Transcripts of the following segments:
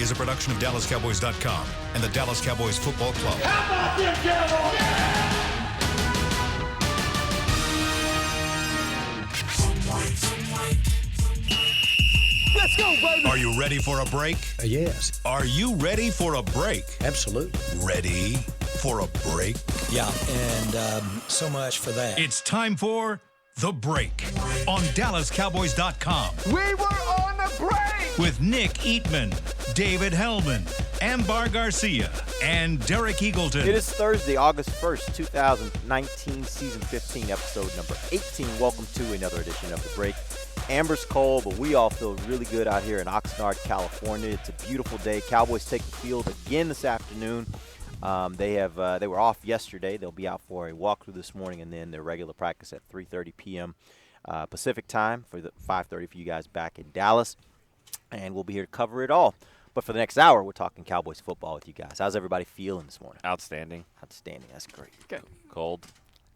is a production of DallasCowboys.com and the Dallas Cowboys Football Club. How about them Cowboys? Let's go, baby! Are you ready for a break? Yes. Are you ready for a break? Absolutely. Ready for a break? Yeah, and so much for that. It's time for The Break on DallasCowboys.com. We were on a break! With Nick Eatman, David Hellman, Ambar Garcia, and Derek Eagleton. It is Thursday, August 1st, 2019, Season 15, Episode number 18. Welcome to another edition of The Break. Amber's cold, but we all feel really good out here in Oxnard, California. It's a beautiful day. Cowboys take the field again this afternoon. They were off yesterday. They'll be out for a walkthrough this morning, and then their regular practice at 3:30 p.m. Pacific time for the 5:30 for you guys back in Dallas. And we'll be here to cover it all. But for the next hour, we're talking Cowboys football with you guys. How's everybody feeling this morning? Outstanding. Outstanding. That's great. Good. Cold.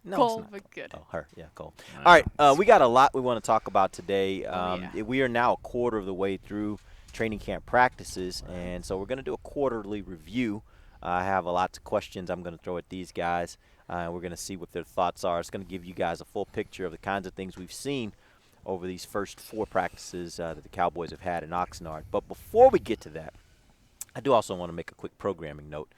No, Cold, it's not. but good. Oh, her. Yeah, cold. All right. We got a lot we want to talk about today. Yeah. We are now a quarter of the way through training camp practices, and so we're going to do a quarterly review. I have a lot of questions I'm going to throw at these guys. We're going to see what their thoughts are. It's going to give you guys a full picture of the kinds of things we've seen over these first four practices that the Cowboys have had in Oxnard. But before we get to that, I do also want to make a quick programming note.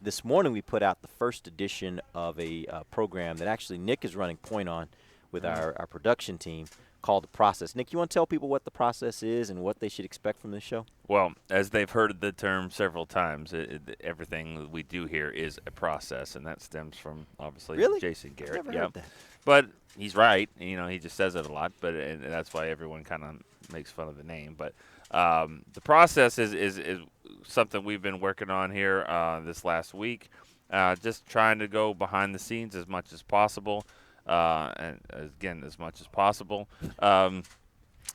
This morning we put out the first edition of a program that actually Nick is running point on with our production team called The Process. Nick, you want to tell people what The Process is and what they should expect from this show? Well, as they've heard the term several times, everything that we do here is a process, and that stems from, obviously, Really? Jason Garrett. Never heard that. But he's right. You know, he just says it a lot, and that's why everyone kind of makes fun of the name. But the process is something we've been working on here this last week, just trying to go behind the scenes as much as possible, and, again, as much as possible.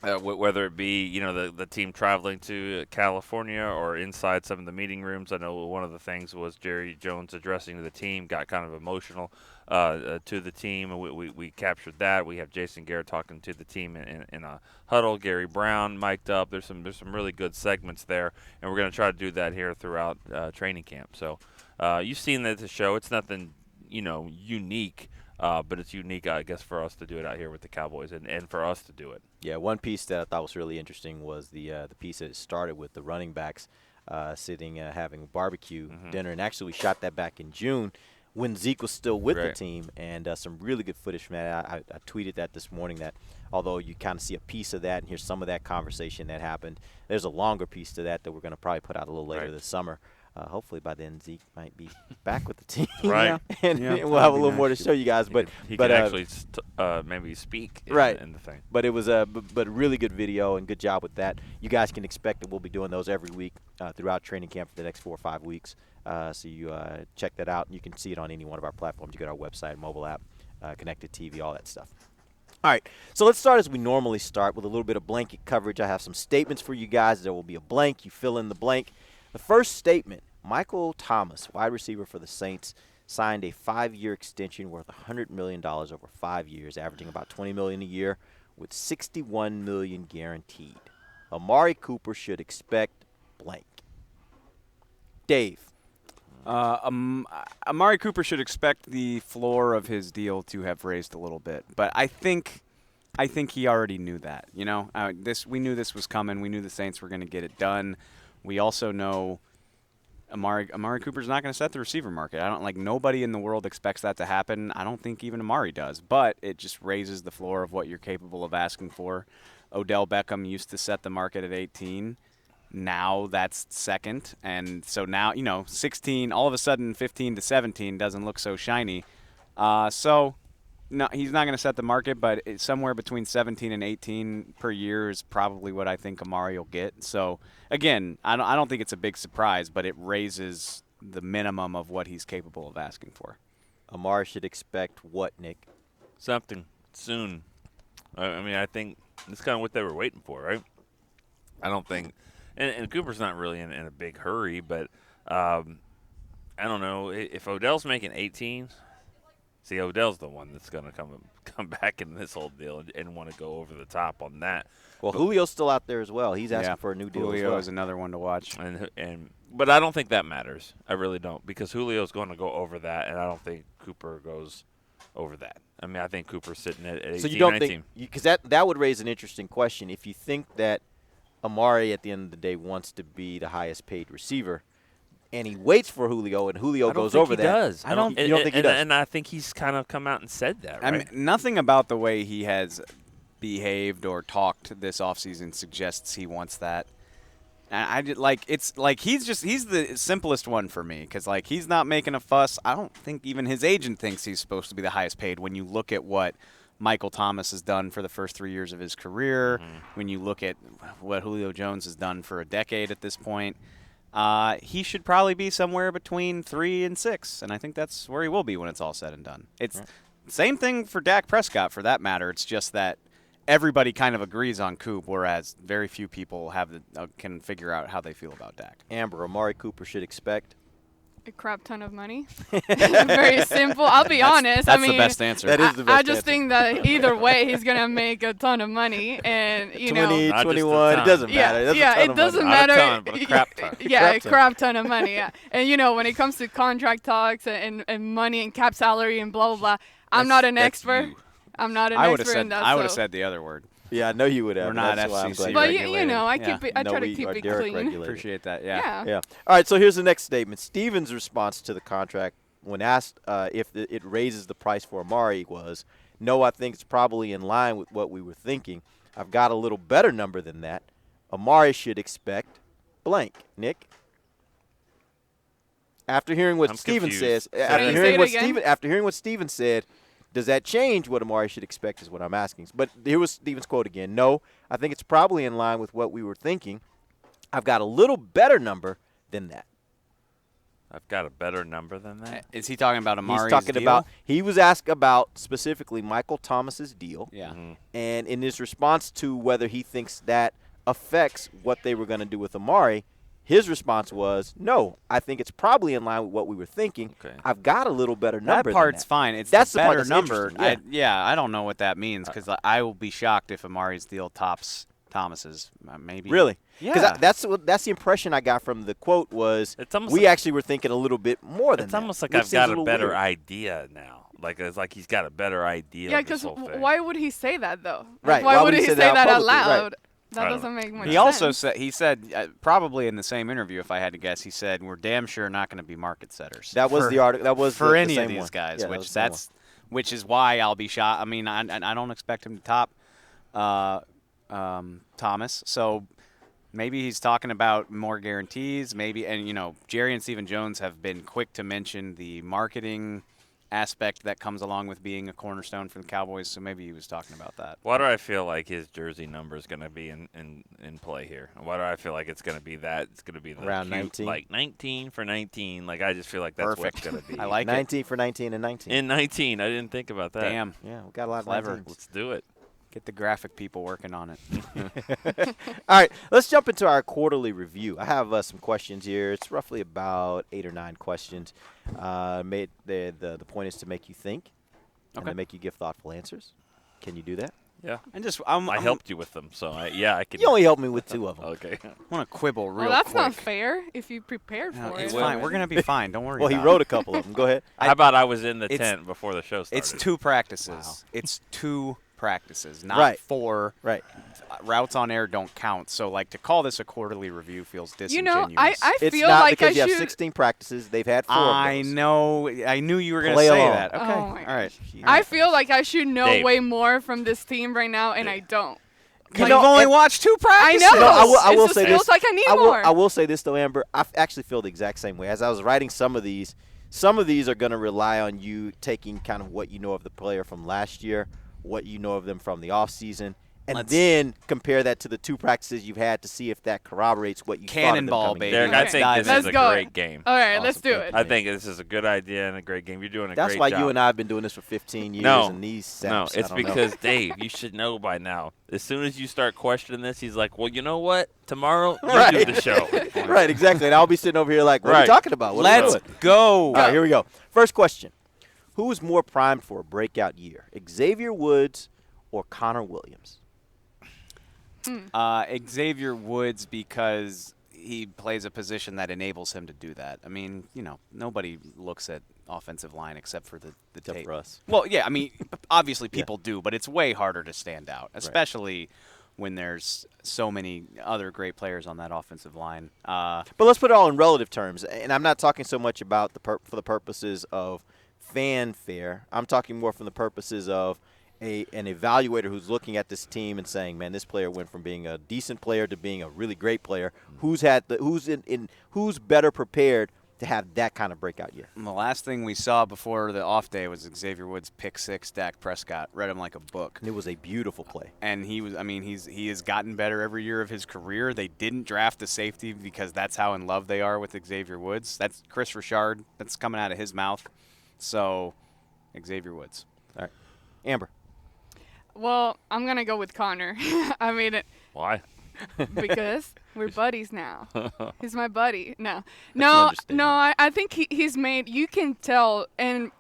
Whether it be, you know, the team traveling to California or inside some of the meeting rooms. I know one of the things was Jerry Jones addressing the team, got kind of emotional to the team, and we captured that. We have Jason Garrett talking to the team in a huddle. Gary Brown mic'd up. There's some really good segments there, and we're going to try to do that here throughout training camp. So you've seen the show. It's nothing, you know, unique. But it's unique, I guess, for us to do it out here with the Cowboys and for us to do it. Yeah, one piece that I thought was really interesting was the piece that started with the running backs sitting having barbecue dinner. And actually, we shot that back in June when Zeke was still with the team, and some really good footage from that. I tweeted that this morning, that although you kind of see a piece of that and hear some of that conversation that happened, there's a longer piece to that we're going to probably put out a little later this summer. Hopefully by then Zeke might be back with the team, right? And we'll have a little more to show you guys. But he can actually maybe speak in the thing. But it was but really good video and good job with that. You guys can expect that we'll be doing those every week throughout training camp for the next 4 or 5 weeks. So you check that out. You can see it on any one of our platforms. You go to our website, mobile app, connected TV, all that stuff. All right, so let's start as we normally start with a little bit of blanket coverage. I have some statements for you guys. There will be a blank. You fill in the blank. The first statement, Michael Thomas, wide receiver for the Saints, signed a 5-year extension worth $100 million over 5 years, averaging about $20 million a year, with $61 million guaranteed. Amari Cooper should expect blank. Dave. Amari Cooper should expect the floor of his deal to have raised a little bit, but I think he already knew that. You know, we knew this was coming. We knew the Saints were going to get it done. We also know Amari Cooper's not going to set the receiver market. Nobody in the world expects that to happen. I don't think even Amari does, but it just raises the floor of what you're capable of asking for. Odell Beckham used to set the market at 18. Now that's second, and so now, 16, all of a sudden 15 to 17 doesn't look so shiny. No, he's not going to set the market, but it's somewhere between 17 and 18 per year is probably what I think Amari will get. So, again, I don't think it's a big surprise, but it raises the minimum of what he's capable of asking for. Amari should expect what, Nick? Something soon. I think that's kind of what they were waiting for, right? I don't think – and Cooper's not really in a big hurry, but I don't know. If Odell's making 18 – See, Odell's the one that's going to come back in this whole deal and want to go over the top on that. Well, Julio's still out there as well. He's asking for a new deal Julio as well. is another one to watch. But I don't think that matters. I really don't, because Julio's going to go over that, and I don't think Cooper goes over that. I mean, I think Cooper's sitting at 18, So you don't 19. think – because that would raise an interesting question. If you think that Amari at the end of the day wants to be the highest paid receiver and he waits for Julio and Julio goes over that. Does. You don't think he does? And I think he's kind of come out and said that, right? I mean, nothing about the way he has behaved or talked this offseason suggests he wants that. And I did, like, it's like he's the simplest one for me because, like, he's not making a fuss. I don't think even his agent thinks he's supposed to be the highest paid when you look at what Michael Thomas has done for the first 3 years of his career, when you look at what Julio Jones has done for a decade at this point. He should probably be somewhere between 3 and 6, and I think that's where he will be when it's all said and done. It's the same thing for Dak Prescott, for that matter. It's just that everybody kind of agrees on Coop, whereas very few people can figure out how they feel about Dak. Amber, Amari Cooper should expect a crap ton of money. Very simple. I'll be honest. That's I mean, the best answer. That is the best I just answer. think that either way, he's gonna make a ton of money, and 20, Not just a 21, it ton. doesn't matter. That's a yeah, ton it of doesn't money. Not a matter. ton, but a crap ton. Yeah, Crap a ton. crap ton of money. Yeah, and when it comes to contract talks and money and cap salary and blah blah blah, I'm not an That's expert. you. I'm not an I would have expert said in that. I would have so. said the other word. Yeah, I know you would have. We're not That's why I'm FCC glad But you- you regulated. know, I Yeah. keep it. I try to we keep are it Derek clean. regulated. Appreciate that. Yeah. Yeah. All right, so here's the next statement. Steven's response to the contract when asked if it raises the price for Amari was, no, I think it's probably in line with what we were thinking. I've got a little better number than that. Amari should expect blank. Nick? After hearing what I'm Steven confused. says, Can you say it again? after hearing what Steven said, does that change what Amari should expect is what I'm asking. But here was Steven's quote again. No, I think it's probably in line with what we were thinking. I've got a little better number than that. I've got a better number than that. Is he talking about Amari's He's talking deal? about – he was asked about specifically Michael Thomas's deal. Yeah. And in his response to whether he thinks that affects what they were going to do with Amari, his response was, no, I think it's probably in line with what we were thinking. Okay. I've got a little better number That part's than that. fine. It's That's the the part better that's number. interesting, I don't know what that means because I will be shocked if Amari's deal tops Thomas's. Maybe. Really? Yeah. Because that's the impression I got from the quote was It's almost we like- actually were thinking a little bit more than It's that. almost like which I've seems got a little better weird. idea now. Like it's like he's got a better idea. Yeah, of this because whole thing. why would he say that though? Like, Right, Why would he say that out publicly? Right. loud? I That don't doesn't make much sense. He also said probably in the same interview, if I had to guess, he said we're damn sure not going to be market setters. That was for- the article. That was for the any same of these one. guys, Yeah, that was which the same which is why I'll be shocked. I mean, I don't expect him to top Thomas, so maybe he's talking about more guarantees. Maybe, and Jerry and Stephen Jones have been quick to mention the marketing aspect that comes along with being a cornerstone for the Cowboys. So maybe he was talking about that. Why do I feel like his jersey number is going to be in play here? Why do I feel like it's going to be that? It's going to be the Around cute, 19? like 19 for 19. Like I just feel like that's Perfect. what it's going to be. I like it. 19 for 19 and 19. In 19, I didn't think about that. Damn, Yeah, we got a lot of Clever. 19s. Let's do it. get the graphic people working on it. All right, let's jump into our quarterly review. I have some questions here. It's roughly about 8 or 9 questions. The point is to make you think and to make you give thoughtful answers. Can you do that? Yeah. I I helped you with them, so I can. You only helped me with 2 of them. Okay. want to quibble real Well, that's quick. not fair if you prepared No, for it's it. fine. We're gonna be fine. Don't worry. Well, he about wrote it. a couple of them. Go ahead. How about I was in the It's- tent before the show started? It's 2 practices. Wow. It's 2 practices, not Right. 4. Right. Routes on air don't count. So, like, to call this a quarterly review feels disingenuous. I It's feel not like because I you have should. 16 practices. They've had 4 of I those. know. I knew you were going to Play say along. that. Okay. Oh my All right. I feel like I should know Dave. way more from this team right now, and I don't. You've know, only and- watched 2 I practices. know. No, I It will just say feels this. like I need I will, more. I will say this, though, Amber. I actually feel the exact same way. As I was writing some of these are going to rely on you taking kind of what you know of the player from last year, what you know of them from the offseason, and then compare that to the 2 practices you've had to see if that corroborates what you thought of them Cannonball, coming in. baby. Derek, I Okay. think this Let's is a go. great game. All right, Awesome. let's do Thank it. you. I think this is a good idea and a great game. You're doing a That's great why job. you and I have been doing this for 15 years, No. and these No, saps, it's I don't know. because Dave, you should know by now. As soon as you start questioning this, he's like, "Well, you know what? Tomorrow you Right. do the show." Right, exactly. And I'll be sitting over here like, what are you Right. talking about? What are we Let's doing? go. All right, here we go. First question. Who is more primed for a breakout year, Xavier Woods or Connor Williams? Xavier Woods, because he plays a position that enables him to do that. I mean, nobody looks at offensive line except for the Except tape. for us. Well, yeah, I mean, obviously people do, but it's way harder to stand out, especially when there's so many other great players on that offensive line. But let's put it all in relative terms, and I'm not talking so much about for the purposes of fanfare. I'm talking more from the purposes of an evaluator who's looking at this team and saying, "Man, this player went from being a decent player to being a really great player. Who's better prepared to have that kind of breakout year?" And the last thing we saw before the off day was Xavier Woods pick 6, Dak Prescott read him like a book. And it was a beautiful play. And he has gotten better every year of his career. They didn't draft a safety because that's how in love they are with Xavier Woods. That's Chris Richard. That's coming out of his mouth. So, Xavier Woods. All right. Amber. Well, I'm going to go with Connor. I mean, Why? because we're buddies now. He's my buddy. No, understatement. I think he's made, you can tell, and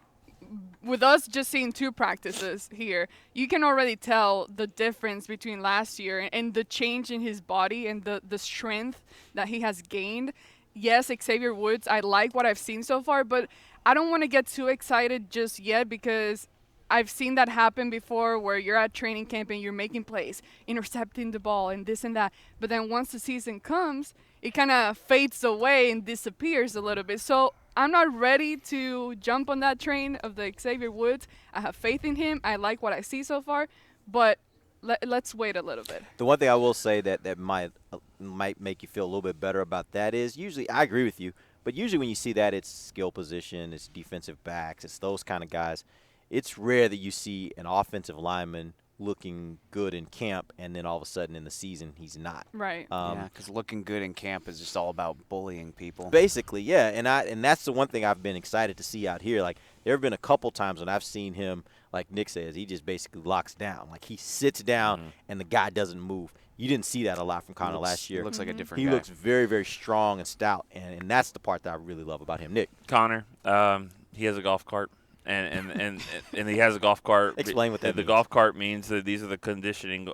with us just seeing 2 practices here, you can already tell the difference between last year and the change in his body and the strength that he has gained. Yes, Xavier Woods, I like what I've seen so far, but I don't want to get too excited just yet because I've seen that happen before where you're at training camp and you're making plays, intercepting the ball and this and that. But then once the season comes, it kind of fades away and disappears a little bit. So I'm not ready to jump on that train of the Xavier Woods. I have faith in him. I like what I see so far. But let's wait a little bit. The one thing I will say that might make you feel a little bit better about that is usually, I agree with you, but usually when you see that, it's skill position, it's defensive backs, it's those kind of guys. It's rare that you see an offensive lineman looking good in camp and then all of a sudden in the season he's not. Right. Yeah, because looking good in camp is just all about bullying people. Basically, yeah, and that's the one thing I've been excited to see out here. Like there have been a couple times when I've seen him, like Nick says, he just basically locks down. Like he sits down and the guy doesn't move. You didn't see that a lot from Connor last year. He looks like a different He guy. looks very, very strong and stout, and that's the part that I really love about him. Nick. Connor, he has a golf cart. And he has a golf cart. Explain what that The means. golf cart means that these are the conditioning,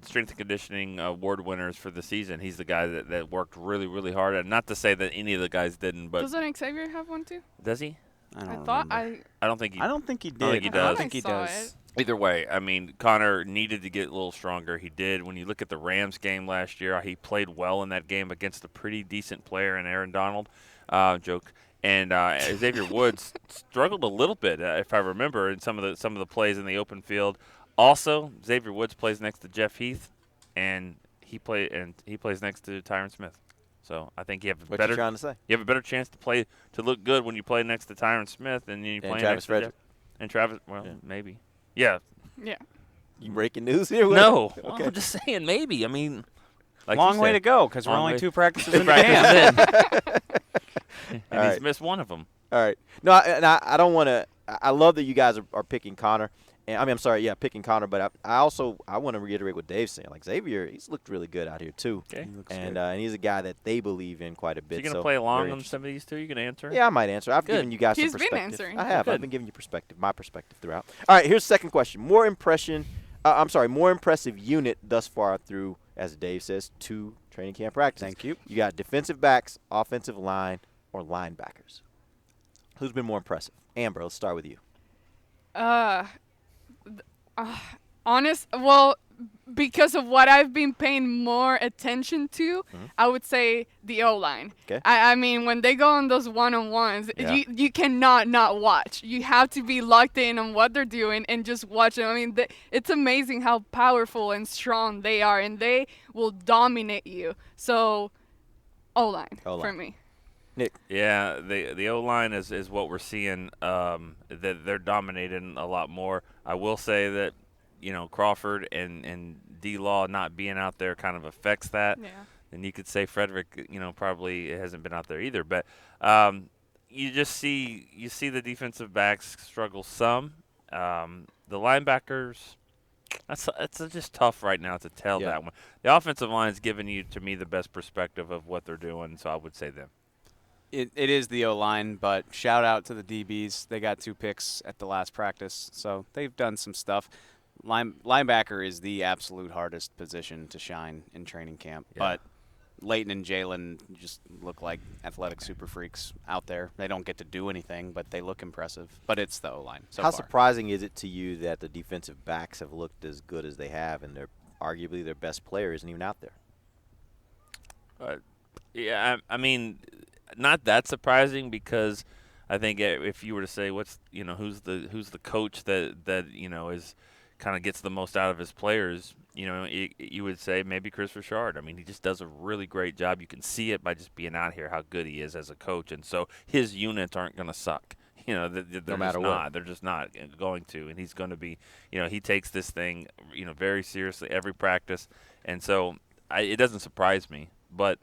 strength and conditioning award winners for the season. He's the guy that worked really, really hard. And not to say that any of the guys didn't, but Doesn't Xavier have one too? does he? I don't thought remember. I don't think he. I don't think he did. don't think he I does. don't think he saw does. it. Either way, I mean, Connor needed to get a little stronger. He did. When you look at the Rams game last year, he played well in that game against a pretty decent player in Aaron Donald. Joke. And Xavier Woods struggled a little bit, if I remember, in some of the plays in the open field. Also, Xavier Woods plays next to Jeff Heath, and he plays next to Tyron Smith. So I think you have What you trying to say? you have a better chance to look good when you play next to Tyron Smith than you play Travis next to Frederick. Jeff. And Travis, well, Yeah. maybe. Yeah. Yeah. You breaking news here? No. Okay. Well, I'm just saying maybe. I mean, like Long you way said, to go because we're long only way- 2 practices two in the game. practices in. And All he's right. missed one of them. All right. No, I don't want to. I love that you guys are picking Connor. And I'm sorry, yeah, picking Connor. But I want to reiterate what Dave's saying. Like Xavier, he's looked really good out here too. Okay. And he's a guy that they believe in quite a So bit. you're going to so play along very on interesting. some of these two? You going to answer? Yeah, I might answer. I've Good. given you guys He's some been perspective. answering. I have. Good. I've been giving you perspective, my perspective throughout. All right, here's the second question. More impressive unit thus far through, as Dave says, 2 training camp practices. Thank you. You got defensive backs, offensive line, or linebackers. Who's been more impressive? Amber, let's start with you. Well, because of what I've been paying more attention to, I would say the O-line. Okay. I mean, when they go on those one-on-ones, Yeah. you cannot not watch. You have to be locked in on what they're doing and just watch them. I mean, it's amazing how powerful and strong they are, and they will dominate you. So, O-line for O-line. me. Nick. Yeah, the O-line is what we're seeing, that they're dominating a lot more. I will say that, Crawford and D-Law not being out there kind of affects that. Yeah. And you could say Frederick, probably hasn't been out there either. But you just see the defensive backs struggle some. The linebackers, it's just tough right now to tell Yeah. that one. The offensive line is giving you, to me, the best perspective of what they're doing, so I would say them. It is the O-line, but shout out to the DBs. They got 2 picks at the last practice, so they've done some stuff. Linebacker is the absolute hardest position to shine in training camp, but Leighton and Jalen just look like athletic super freaks out there. They don't get to do anything, but they look impressive. But it's the O-line so How far. surprising is it to you that the defensive backs have looked as good as they have, and they're arguably their best player isn't even out there? I mean, not that surprising, because I think if you were to say who's the coach that is kind of gets the most out of his players, you would say maybe Chris Richard. I mean, he just does a really great job. You can see it by just being out here how good he is as a coach, and so his units aren't going to suck. They're no matter just what. not. They're just not going to, and he's going to be. He takes this thing very seriously every practice, and so it doesn't surprise me, but.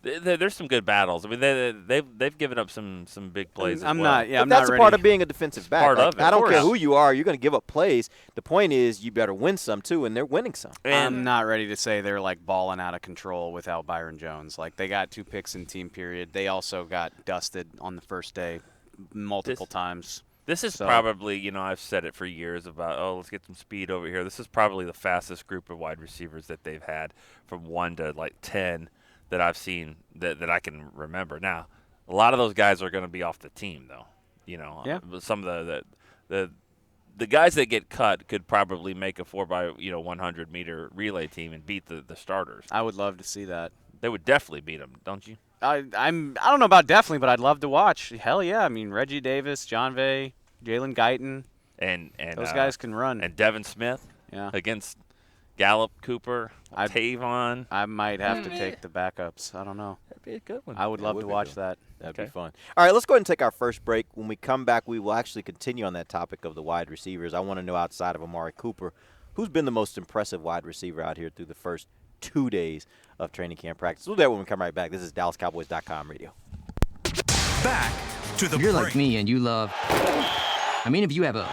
There's some good battles. I mean, they've given up some big plays. I'm as well. not. Yeah, But I'm that's not a part ready. of being a defensive back. Part Like, of it, I don't of care course. who you are. You're going to give up plays. The point is you better win some, too, and they're winning some. I'm not ready to say they're like balling out of control without Byron Jones. Like, they got 2 picks in team period. They also got dusted on the first day multiple times. This is So- probably, I've said it for years about, let's get some speed over here. This is probably the fastest group of wide receivers that they've had, from 1 to like 10 that I've seen that I can remember. Now, a lot of those guys are going to be off the team, though. Yeah. Some of the guys that get cut could probably make a 4x100 meter relay team and beat the starters. I would love to see that. They would definitely beat them, don't you? I don't know about definitely, but I'd love to watch. Hell yeah! I mean, Reggie Davis, John Vay, Jalen Guyton, And those guys can run. And Devin Smith Yeah. against Gallup, Cooper, Tavon. I might have to take the backups. I don't know. That'd be a good one. I would love would to be watch good. that. That'd Okay. be fun. All right, let's go ahead and take our first break. When we come back, we will actually continue on that topic of the wide receivers. I want to know, outside of Amari Cooper, who's been the most impressive wide receiver out here through the first 2 days of training camp practice. We'll do that when we come right back. This is DallasCowboys.com radio. Back to the You're break. like me and you love. I mean, if you have a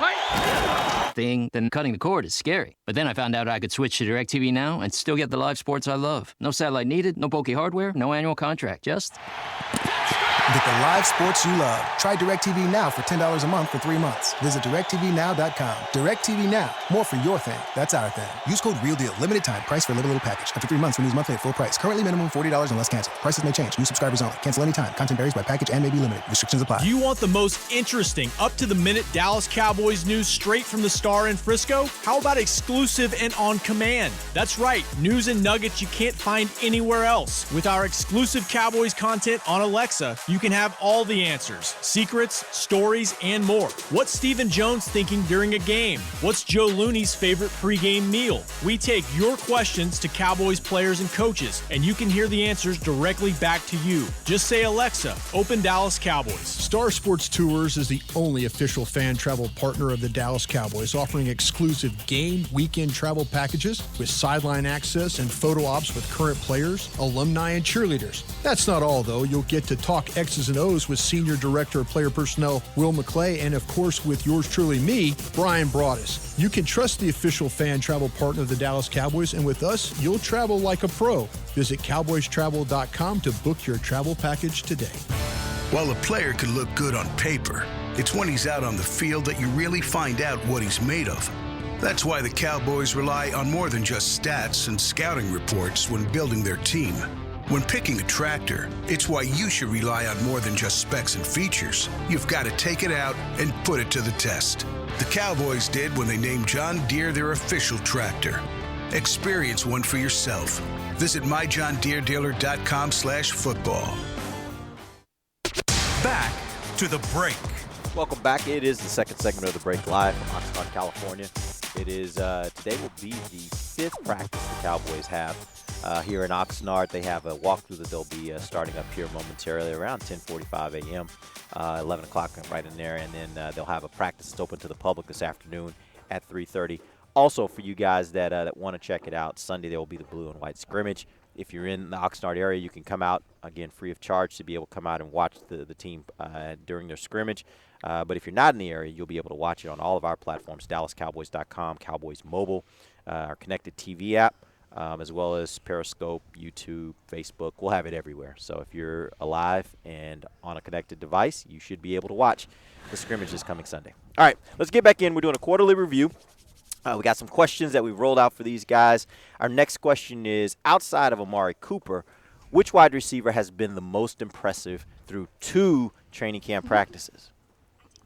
thing, then cutting the cord is scary. But then I found out I could switch to DirecTV Now and still get the live sports I love. No satellite needed, no bulky hardware, no annual contract, just. Get the live sports you love. Try DirecTV Now for $10 a month for 3 months. Visit DirecTVNow.com. DirecTV Now. More for your thing. That's our thing. Use code REALDEAL. Limited time. Price for a little package. After 3 months, renews monthly at full price. Currently minimum $40 unless canceled. Prices may change. New subscribers only. Cancel anytime. Content varies by package and may be limited. Restrictions apply. Do you want the most interesting, up-to-the-minute Dallas Cowboys news straight from the Star in Frisco? How about exclusive and on command? That's right, news and nuggets you can't find anywhere else. With our exclusive Cowboys content on Alexa, you can have all the answers, secrets, stories, and more. What's Stephen Jones thinking during a game? What's Joe Looney's favorite pregame meal? We take your questions to Cowboys players and coaches, and you can hear the answers directly back to you. Just say, Alexa, open Dallas Cowboys. Star Sports Tours is the only official fan travel partner of the Dallas Cowboys, offering exclusive game weekend travel packages with sideline access and photo ops with current players, alumni, and cheerleaders. That's not all, though. You'll get to talk X's and O's with Senior Director of Player Personnel Will McClay, and of course with yours truly, me, Brian Broaddus. You can trust the official fan travel partner of the Dallas Cowboys, and with us, you'll travel like a pro. Visit cowboystravel.com to book your travel package today. While a player could look good on paper, it's when he's out on the field that you really find out what he's made of. That's why the Cowboys rely on more than just stats and scouting reports when building their team. When picking a tractor, it's why you should rely on more than just specs and features. You've got to take it out and put it to the test. The Cowboys did when they named John Deere their official tractor. Experience one for yourself. Visit myjohndeeredealer.com/football. Back to the break. Welcome back. It is the second segment of the break, live from Oxnard, California. It is today will be the 5th practice the Cowboys have here in Oxnard. They have a walkthrough that they'll be starting up here momentarily around 10:45 a.m., 11 o'clock right in there, and then they'll have a practice that's open to the public this afternoon at 3:30. Also, for you guys that want to check it out, Sunday there will be the blue and white scrimmage. If you're in the Oxnard area, you can come out, again, free of charge, to be able to come out and watch the team during their scrimmage. But if you're not in the area, you'll be able to watch it on all of our platforms, DallasCowboys.com, Cowboys Mobile, our connected TV app, as well as Periscope, YouTube, Facebook. We'll have it everywhere. So if you're alive and on a connected device, you should be able to watch the scrimmage this coming Sunday. All right, let's get back in. We're doing a quarterly review. We got some questions that we've rolled out for these guys. Our next question is, outside of Amari Cooper, which wide receiver has been the most impressive through 2 training camp practices?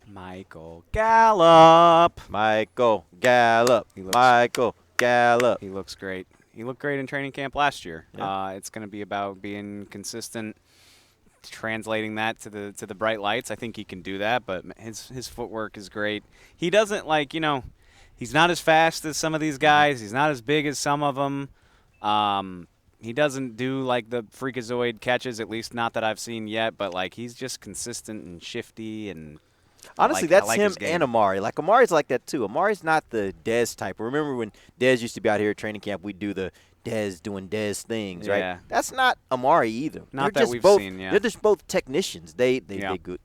Michael Gallup. Michael Gallup. Michael Gallup. He looks great. He looked great in training camp last year. Yeah. It's going to be about being consistent, translating that to the bright lights. I think he can do that, but his footwork is great. He doesn't he's not as fast as some of these guys. He's not as big as some of them. He doesn't do like the freakazoid catches, at least not that I've seen yet, but he's just consistent and shifty and honestly, that's him and Amari. Amari's like that too. Amari's not the Dez type. Remember when Dez used to be out here at training camp, we'd do the Dez doing Dez things, right? Yeah. That's not Amari either. Not They're that we've both, seen, yeah. They're just both technicians. They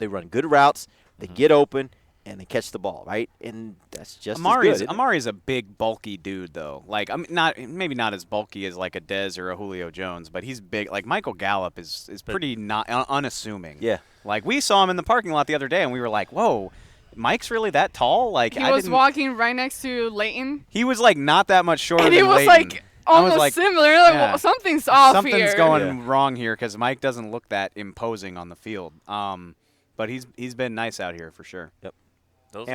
run good routes, they get open, and they catch the ball, right? And that's just as good. Amari's a big, bulky dude, though. Maybe not as bulky as a Dez or a Julio Jones, but he's big. Michael Gallup is pretty not unassuming. Yeah. We saw him in the parking lot the other day, and we were like, whoa, Mike's really that tall? He was walking right next to Leighton. He was not that much shorter and than he was Leighton. Almost similar. Yeah. Something's off here. Something's going wrong here because Mike doesn't look that imposing on the field. But he's been nice out here for sure. Yep. Those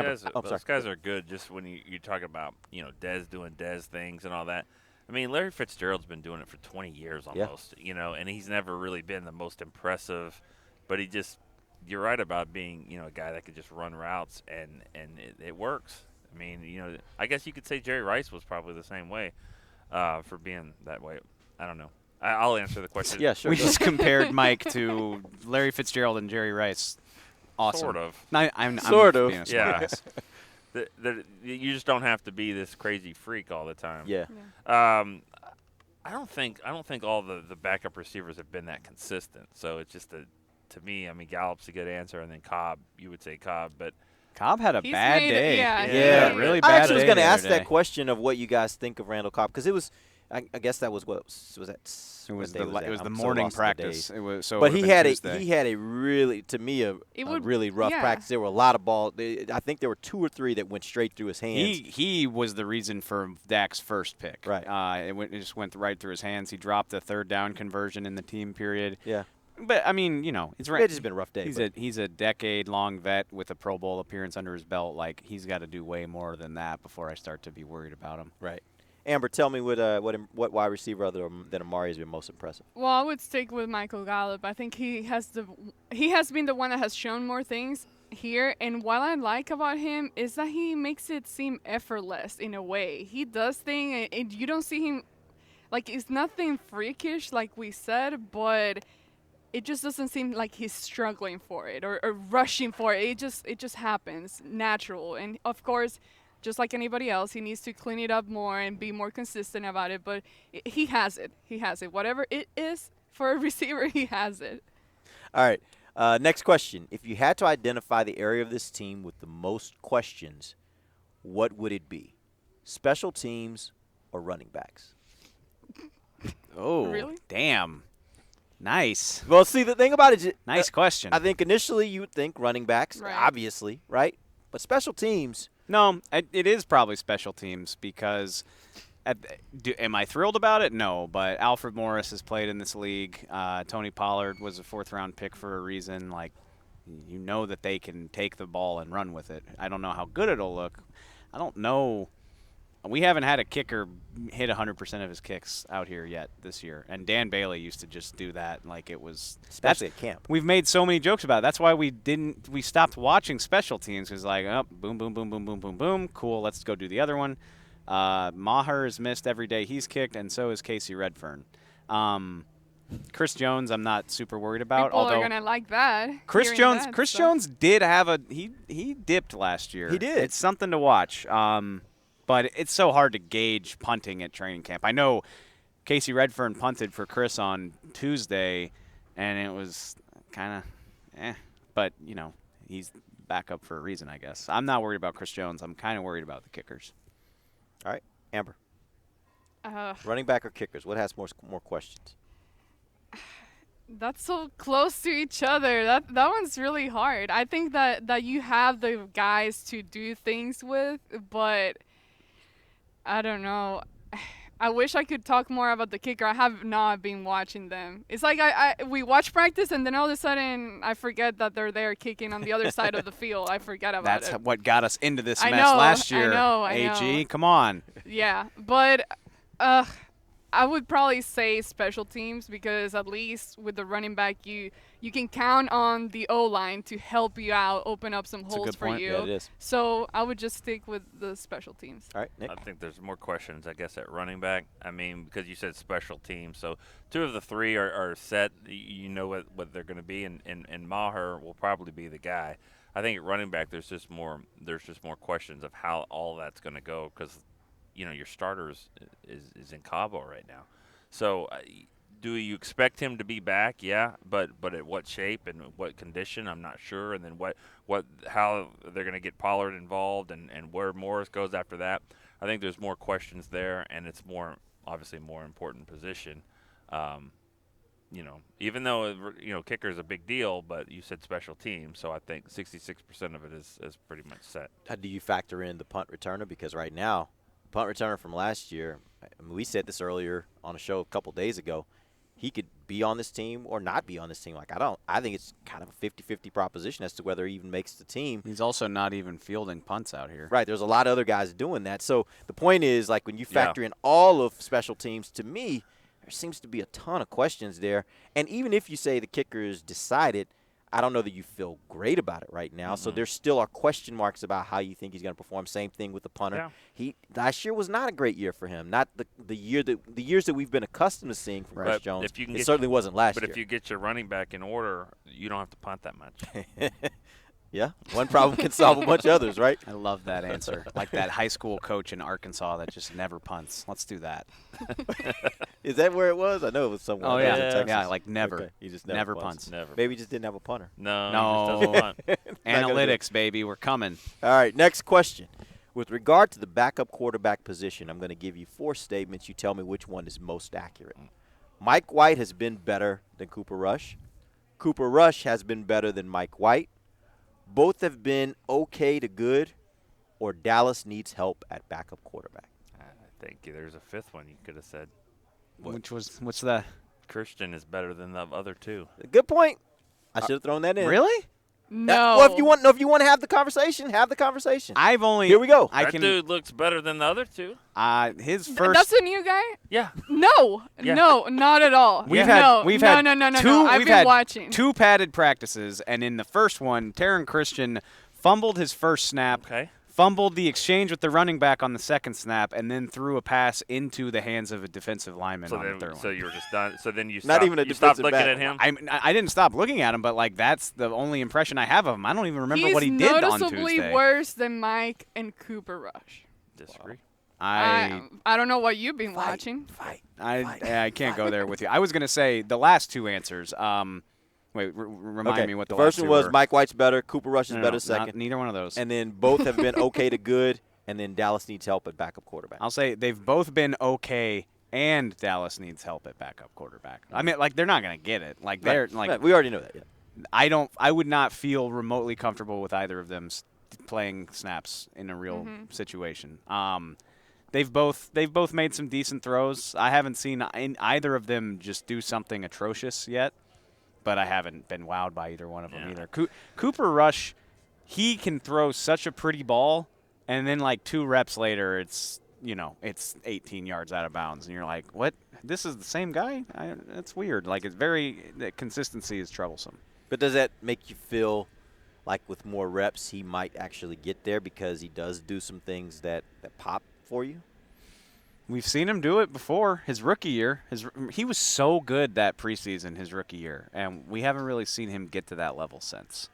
guys are good just when you talk about, Dez doing Dez things and all that. I mean, Larry Fitzgerald's been doing it for 20 years almost, and he's never really been the most impressive, but you're right about being, a guy that could just run routes and it works. I mean, I guess you could say Jerry Rice was probably the same way for being that way. I don't know. I'll answer the question. Yeah, sure. We just compared Mike to Larry Fitzgerald and Jerry Rice. Awesome. Sort of. I'm sort of. being a Yeah. You just don't have to be this crazy freak all the time. Yeah. I don't think all the backup receivers have been that consistent. So it's just to me, Gallup's a good answer, and then Cobb, you would say Cobb, but Cobb had a bad day. Yeah, really bad day. I actually was going to the ask other day. that question of what you guys think of Randall Cobb, because it was, I guess that was that. It was what day the I'm so morning lost in the practice. days. It was so. But it he had a really, to me, a really rough practice. There were a lot of balls. I think there were 2 or 3 that went straight through his hands. He was the reason for Dak's first pick. Right. It just went right through his hands. He dropped the 3rd down conversion in the team period. Yeah. But it's just been a rough day. He's a decade-long vet with a Pro Bowl appearance under his belt. He's got to do way more than that before I start to be worried about him. Right. Amber, tell me what wide receiver other than Amari has been most impressive? Well, I would stick with Michael Gallup. I think he has been the one that has shown more things here. And what I like about him is that he makes it seem effortless in a way. He does things, and you don't see him it's nothing freakish like we said, but it just doesn't seem like he's struggling for it or rushing for it. It just happens natural. And of course, just like anybody else, he needs to clean it up more and be more consistent about it. But he has it. He has it. Whatever it is for a receiver, he has it. All right. Next question. If you had to identify the area of this team with the most questions, what would it be? Special teams or running backs? Oh, really? Damn. Nice. Well, see, the thing about it is, nice question. I think initially you would think running backs, obviously, right? But special teams. No, it is probably special teams because am I thrilled about it? No, but Alfred Morris has played in this league. Tony Pollard was a 4th-round pick for a reason. You know that they can take the ball and run with it. I don't know how good it'll look. I don't know. We haven't had a kicker hit 100% of his kicks out here yet this year. And Dan Bailey used to just do that it was – especially at camp. We've made so many jokes about it. That's why we stopped watching special teams because boom, boom, boom, boom, boom, boom, boom. Cool, let's go do the other one. Maher is missed every day he's kicked, and so is Casey Redfern. Chris Jones I'm not super worried about. People are going to like that. Chris Jones did have he dipped last year. He did. It's something to watch. But it's so hard to gauge punting at training camp. I know Casey Redfern punted for Chris on Tuesday, and it was kind of But, he's back up for a reason, I guess. I'm not worried about Chris Jones. I'm kind of worried about the kickers. All right. Amber. Running back or kickers? What has more questions? That's so close to each other. That one's really hard. I think that you have the guys to do things with, but I don't know. I wish I could talk more about the kicker. I have not been watching them. It's like we watch practice and then all of a sudden I forget that they're there kicking on the other side of the field. I forget about it. That's what got us into this mess know, last year. I AG, know. come on. Yeah, but I would probably say special teams because at least with the running back, you can count on the O-line to help you out, open up some holes for you. Yeah, it is. So I would just stick with the special teams. All right, Nick. I think there's more questions, I guess, at running back. I mean, because you said special teams. So 2 of the 3 are set. You know what they're going to be, and Maher will probably be the guy. I think at running back, there's just more questions of how all that's going to go because – your starter is in Cabo right now. So do you expect him to be back? Yeah, but at what shape and what condition? I'm not sure. And then how they're going to get Pollard involved and where Morris goes after that. I think there's more questions there, and it's obviously more important position. Even though, kicker is a big deal, but you said special teams, so I think 66% of it is pretty much set. How do you factor in the punt returner? Because right now, punt returner from last year, we said this earlier on a show a couple days ago, he could be on this team or not be on this team. I think it's kind of a 50-50 proposition as to whether he even makes the team. He's also not even fielding punts out here. Right, there's a lot of other guys doing that. So the point is, when you factor in all of special teams, to me, there seems to be a ton of questions there. And even if you say the kicker is decided, I don't know that you feel great about it right now. So there still are question marks about how you think he's going to perform. Same thing with the punter. Yeah. Last year was not a great year for him. Not the years that we've been accustomed to seeing from Chris Jones. It certainly wasn't last year. But if you get your running back in order, you don't have to punt that much. Yeah, one problem can solve a bunch of others, right? I love that answer. Like that high school coach in Arkansas that just never punts. Let's do that. Is that where it was? I know it was somewhere. Oh, yeah. In Texas. Yeah, like never. Okay. He just never punts. Never. Maybe he just didn't have a punter. No. He just doesn't punt. Analytics, baby. We're coming. All right, next question. With regard to the backup quarterback position, I'm going to give you 4 statements. You tell me which one is most accurate. Mike White has been better than Cooper Rush. Cooper Rush has been better than Mike White. Both have been okay to good, or Dallas needs help at backup quarterback. I think there's a 5th one you could have said. What's that? Christian is better than the other 2. Good point. I should have thrown that in. Really? No. Well, if you want to have the conversation, have the conversation. Here we go. That dude looks better than the other 2. His first. That's a new guy? Yeah. No. Yeah. No, not at all. We've had I've been watching. 2 padded practices, and in the first one, Taron Christian fumbled his first snap. Okay. Fumbled the exchange with the running back on the second snap, and then threw a pass into the hands of a defensive lineman on the third one. So you were just done. So then you Not stopped, even a you stopped defensive looking back. at him? I didn't stop looking at him, but that's the only impression I have of him. I don't even remember what he did on Tuesday. He's noticeably worse than Mike and Cooper Rush. Disagree. I don't know what you've been watching. I can't go there with you. I was going to say the last 2 answers. Wait, remind me what the first last 2 one was were. Mike White's better, Cooper Rush is better second. Neither one of those. And then both have been okay to good, and then Dallas needs help at backup quarterback. I'll say they've both been okay, and Dallas needs help at backup quarterback. I mean, they're not going to get it. We already know that. Yeah. I would not feel remotely comfortable with either of them playing snaps in a real situation. They've both made some decent throws. I haven't seen either of them just do something atrocious yet. But I haven't been wowed by either one of them either. Cooper Rush, he can throw such a pretty ball, and then 2 reps later, it's 18 yards out of bounds, and you're like, what? This is the same guy? That's weird. The consistency is troublesome. But does that make you feel like with more reps he might actually get there because he does do some things that pop for you? We've seen him do it before. His rookie year, he was so good that preseason, his rookie year, and we haven't really seen him get to that level since.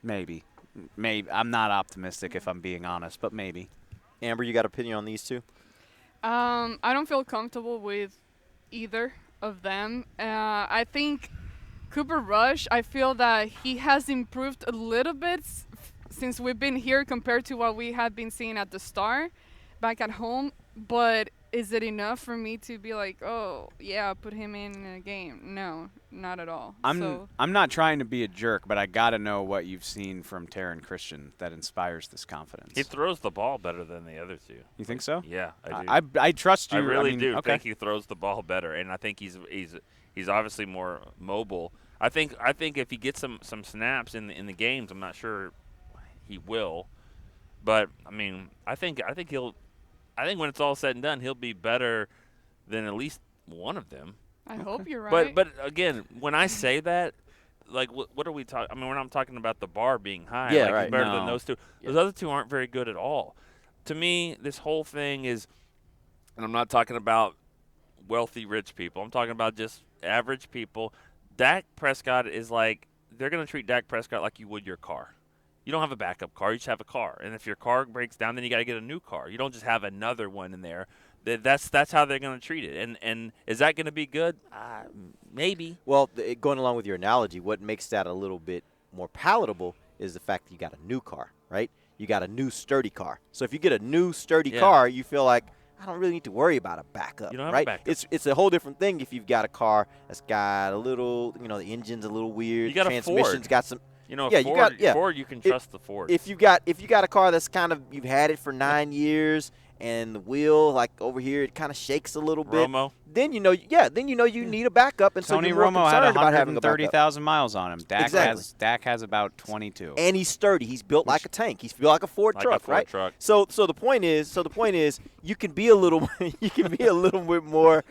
Maybe. I'm not optimistic if I'm being honest, but maybe. Amber, you got an opinion on these 2? I don't feel comfortable with either of them. I think Cooper Rush, I feel that he has improved a little bit since we've been here compared to what we had been seeing at the start. Back at home, But is it enough for me to be like, oh, yeah, put him in a game? No, not at all. I'm not trying to be a jerk, but I got to know what you've seen from Taron Christian that inspires this confidence. He throws the ball better than the other two. You think so? Yeah, I do. I trust you. I really do okay. think he throws the ball better, and I think he's obviously more mobile. I think if he gets some snaps in the games, I'm not sure he will, but I mean, I think when it's all said and done, he'll be better than at least one of them. I hope you're right. But again, when I say that, like, what are we talking? I mean, we're not talking about the bar being high. Yeah, like, right. He's better No. than those two. Yeah. Those other two aren't very good at all. To me, this whole thing is, and I'm not talking about wealthy, rich people. I'm talking about just average people. Dak Prescott is like, they're going to treat Dak Prescott like you would your car. You don't have a backup car. You just have a car. And if your car breaks down, then you got to get a new car. You don't just have another one in there. That's how they're going to treat it. And is that going to be good? Maybe. Well, going along with your analogy, what makes that a little bit more palatable is the fact that you got a new car, right? You got a new sturdy car. So if you get a new sturdy car, you feel like, I don't really need to worry about a backup, You don't have right? a backup. It's a whole different thing if you've got a car that's got a little, the engine's a little weird. You got a transmission's Ford. got some. Ford, you can trust the Ford. If you got a car that's kind of, you've had it for 9 years and the wheel, like over here, it kind of shakes a little bit. Romo. Then you need a backup, and Tony so you're Romo more had concerned about having a backup. 130,000 miles on him. Dak has about 22. And he's sturdy. He's built like a tank. He's built like a Ford truck, right? Truck. So the point is, you can be a little bit more,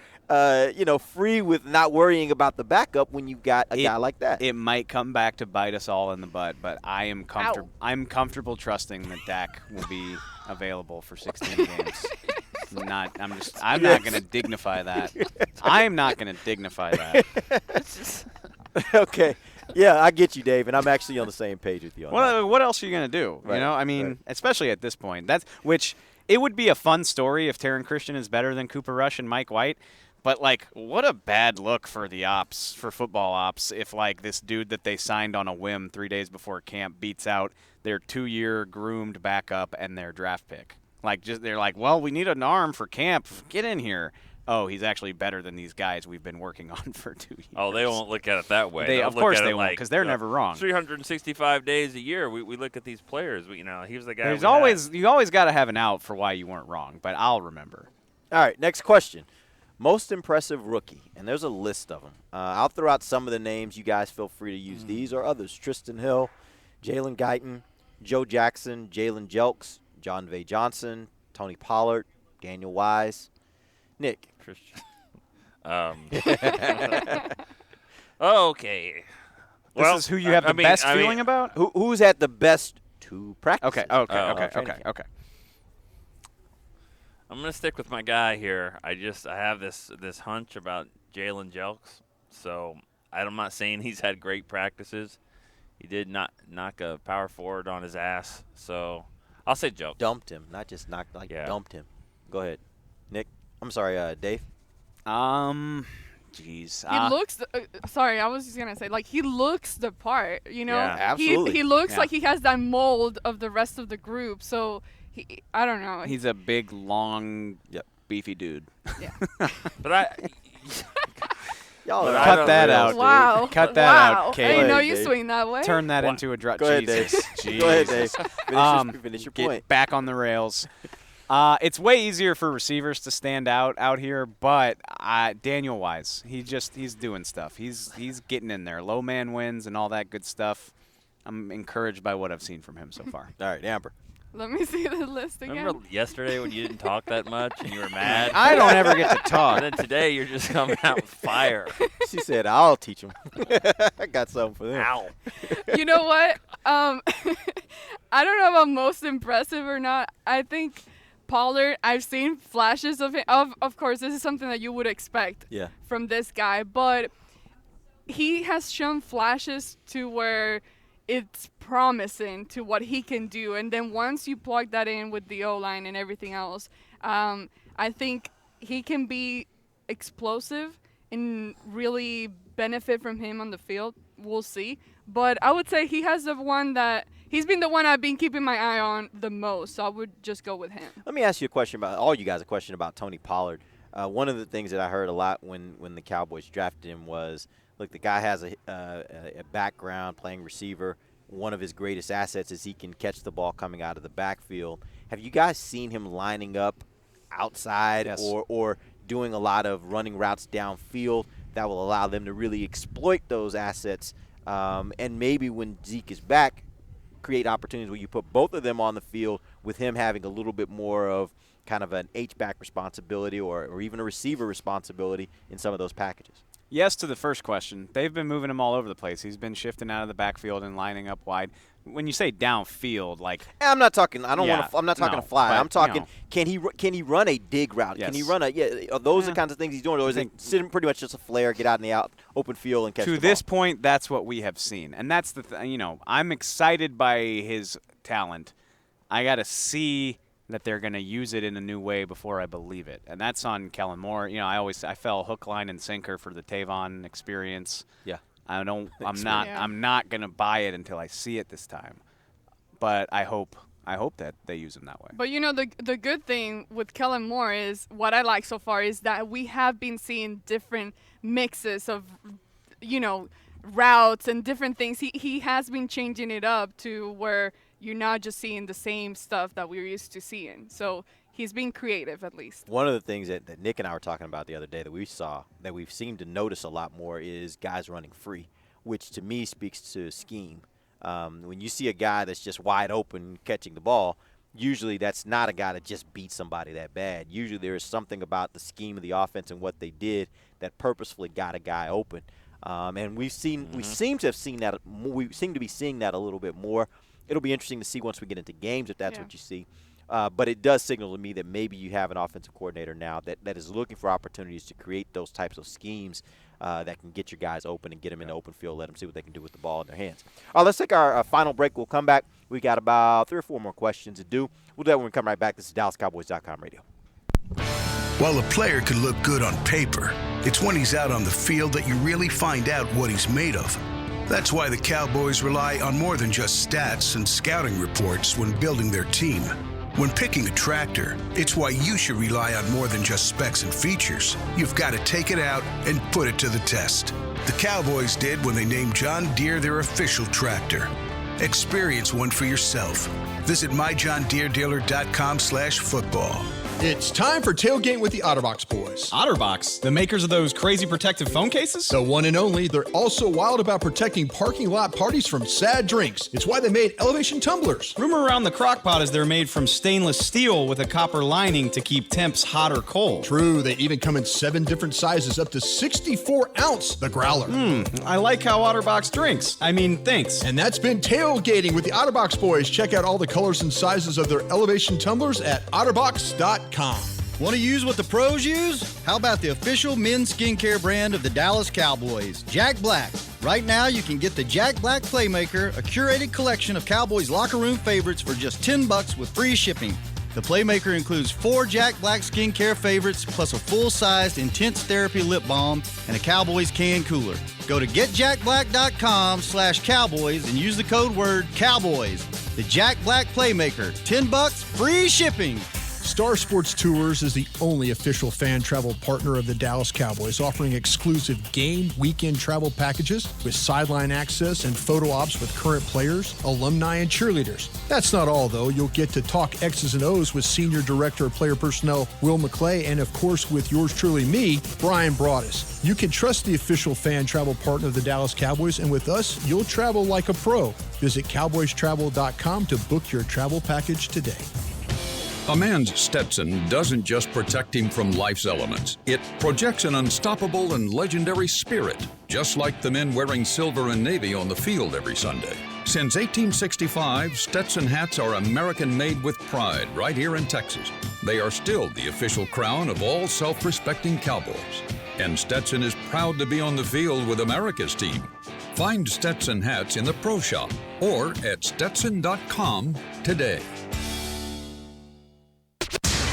free with not worrying about the backup when you've got a guy like that. It might come back to bite us all in the butt, but I am comfortable. I'm comfortable trusting that Dak will be available for 16 games. I'm not going to dignify that. I'm not going to dignify that. Okay. Yeah, I get you, Dave, and I'm actually on the same page with you on that. What else are you going to do? Right, You know, I mean, especially at this point. It would be a fun story if Taron Christian is better than Cooper Rush and Mike White. But, like, what a bad look for football ops, if, like, this dude that they signed on a whim 3 days before camp beats out their 2-year groomed backup and their draft pick. Like, they're like, well, we need an arm for camp. Get in here. Oh, he's actually better than these guys we've been working on for 2 years. Oh, they won't look at it that way. Of course they won't, because they're never wrong. 365 days a year, we look at these players. He was the guy. You always got to have an out for why you weren't wrong, but I'll remember. All right, next question. Most impressive rookie, and there's a list of them. I'll throw out some of the names. You guys feel free to use these or others. Tristan Hill, Jalen Guyton, Joe Jackson, Jalen Jelks, John V. Johnson, Tony Pollard, Daniel Wise, Nick. Okay. This is who you have the best feeling about? Who's had the best two practices? Okay. I'm gonna stick with my guy here. I have this hunch about Jalen Jelks. So I'm not saying he's had great practices. He did not knock a power forward on his ass. So I'll say Jelks. Dumped him, not just knocked, dumped him. Go ahead, Nick. I'm sorry, Dave. Jeez. He looks. Sorry, I was just gonna say, like, he looks the part. Yeah, absolutely. He looks like he has that mold of the rest of the group. So I don't know. He's a big, long, beefy dude. Yeah. But Y'all cut that out. Wow. Dude. Cut that out, Kate. I didn't know you swing that way. Turn that into a drop. Go ahead, Dave. Jeez. Go ahead, Dave. Finish your point. Get back on the rails. It's way easier for receivers to stand out here, but Daniel Wise, he's doing stuff. He's getting in there. Low man wins and all that good stuff. I'm encouraged by what I've seen from him so far. All right, Amber. Let me see the list again. remember yesterday when you didn't talk that much and you were mad? I don't ever get to talk. And then today you're just coming out with fire. She said, I'll teach him. I got something for them. Ow. You know what? I don't know about most impressive or not. I think Pollard, I've seen flashes of him. Of course, this is something that you would expect from this guy. But he has shown flashes to where it's promising to what he can do. And then once you plug that in with the O-line and everything else, I think he can be explosive and really benefit from him on the field. We'll see. But I would say he has the one that he's been the one I've been keeping my eye on the most. So I would just go with him. Let me ask you a question about all you guys. A question about Tony Pollard. One of the things that I heard a lot when the Cowboys drafted him was, look, the guy has a background playing receiver. One of his greatest assets is he can catch the ball coming out of the backfield. Have you guys seen him lining up outside or doing a lot of running routes downfield that will allow them to really exploit those assets? And maybe when Zeke is back, create opportunities where you put both of them on the field with him having a little bit more of kind of an H-back responsibility or even a receiver responsibility in some of those packages. Yes to the first question. They've been moving him all over the place. He's been shifting out of the backfield and lining up wide. When you say downfield, like I'm not talking. I don't want to. I'm not talking to fly. I'm talking. You know, can he run a dig route? Yes. Can he run a those are the kinds of things he's doing. Or is it pretty much just a flare, get out in the open field and catch the ball? To this point, that's what we have seen, and that's the I'm excited by his talent. I got to see that they're going to use it in a new way before I believe it, and that's on Kellen Moore. I fell hook, line, and sinker for the Tavon experience. Yeah. I'm not going to buy it until I see it this time. But I hope that they use him that way. But the good thing with Kellen Moore is what I like so far is that we have been seeing different mixes of routes and different things. He has been changing it up to where you're not just seeing the same stuff that we're used to seeing. So he's being creative, at least. One of the things that Nick and I were talking about the other day that we've seemed to notice a lot more is guys running free, which to me speaks to scheme. When you see a guy that's just wide open catching the ball, usually that's not a guy that just beat somebody that bad. Usually there is something about the scheme of the offense and what they did that purposefully got a guy open. And we seem to have seen that. We seem to be seeing that a little bit more. It'll be interesting to see once we get into games if that's what you see. But it does signal to me that maybe you have an offensive coordinator now that is looking for opportunities to create those types of schemes that can get your guys open and get them in the open field, let them see what they can do with the ball in their hands. All right, let's take our final break. We'll come back. We got about 3 or 4 more questions to do. We'll do that when we come right back. This is DallasCowboys.com radio. While a player could look good on paper, it's when he's out on the field that you really find out what he's made of. That's why the Cowboys rely on more than just stats and scouting reports when building their team. When picking a tractor, it's why you should rely on more than just specs and features. You've got to take it out and put it to the test. The Cowboys did when they named John Deere their official tractor. Experience one for yourself. Visit myjohndeeredealer.com/football. It's time for Tailgate with the OtterBox boys. OtterBox? The makers of those crazy protective phone cases? The one and only. They're also wild about protecting parking lot parties from sad drinks. It's why they made elevation tumblers. Rumor around the crock pot is they're made from stainless steel with a copper lining to keep temps hot or cold. True. They even come in 7 different sizes, up to 64 ounce, the growler. I like how OtterBox drinks. Thanks. And that's been Tailgating with the OtterBox boys. Check out all the colors and sizes of their elevation tumblers at otterbox.com. Want to use what the pros use? How about the official men's skincare brand of the Dallas Cowboys, Jack Black? Right now, you can get the Jack Black Playmaker, a curated collection of Cowboys locker room favorites for just $10 with free shipping. The Playmaker includes 4 Jack Black skincare favorites, plus a full-sized Intense Therapy lip balm and a Cowboys can cooler. Go to getjackblack.com/Cowboys and use the code word Cowboys. The Jack Black Playmaker, $10, free shipping. Star Sports Tours is the only official fan travel partner of the Dallas Cowboys, offering exclusive game weekend travel packages with sideline access and photo ops with current players, alumni, and cheerleaders. That's not all, though. You'll get to talk X's and O's with Senior Director of Player Personnel Will McClay, and of course with yours truly, me, Brian Broaddus. You can trust the official fan travel partner of the Dallas Cowboys, and with us, you'll travel like a pro. Visit cowboystravel.com to book your travel package today. A man's Stetson doesn't just protect him from life's elements. It projects an unstoppable and legendary spirit, just like the men wearing silver and navy on the field every Sunday. Since 1865, Stetson hats are American-made with pride right here in Texas. They are still the official crown of all self-respecting Cowboys. And Stetson is proud to be on the field with America's team. Find Stetson hats in the Pro Shop or at Stetson.com today.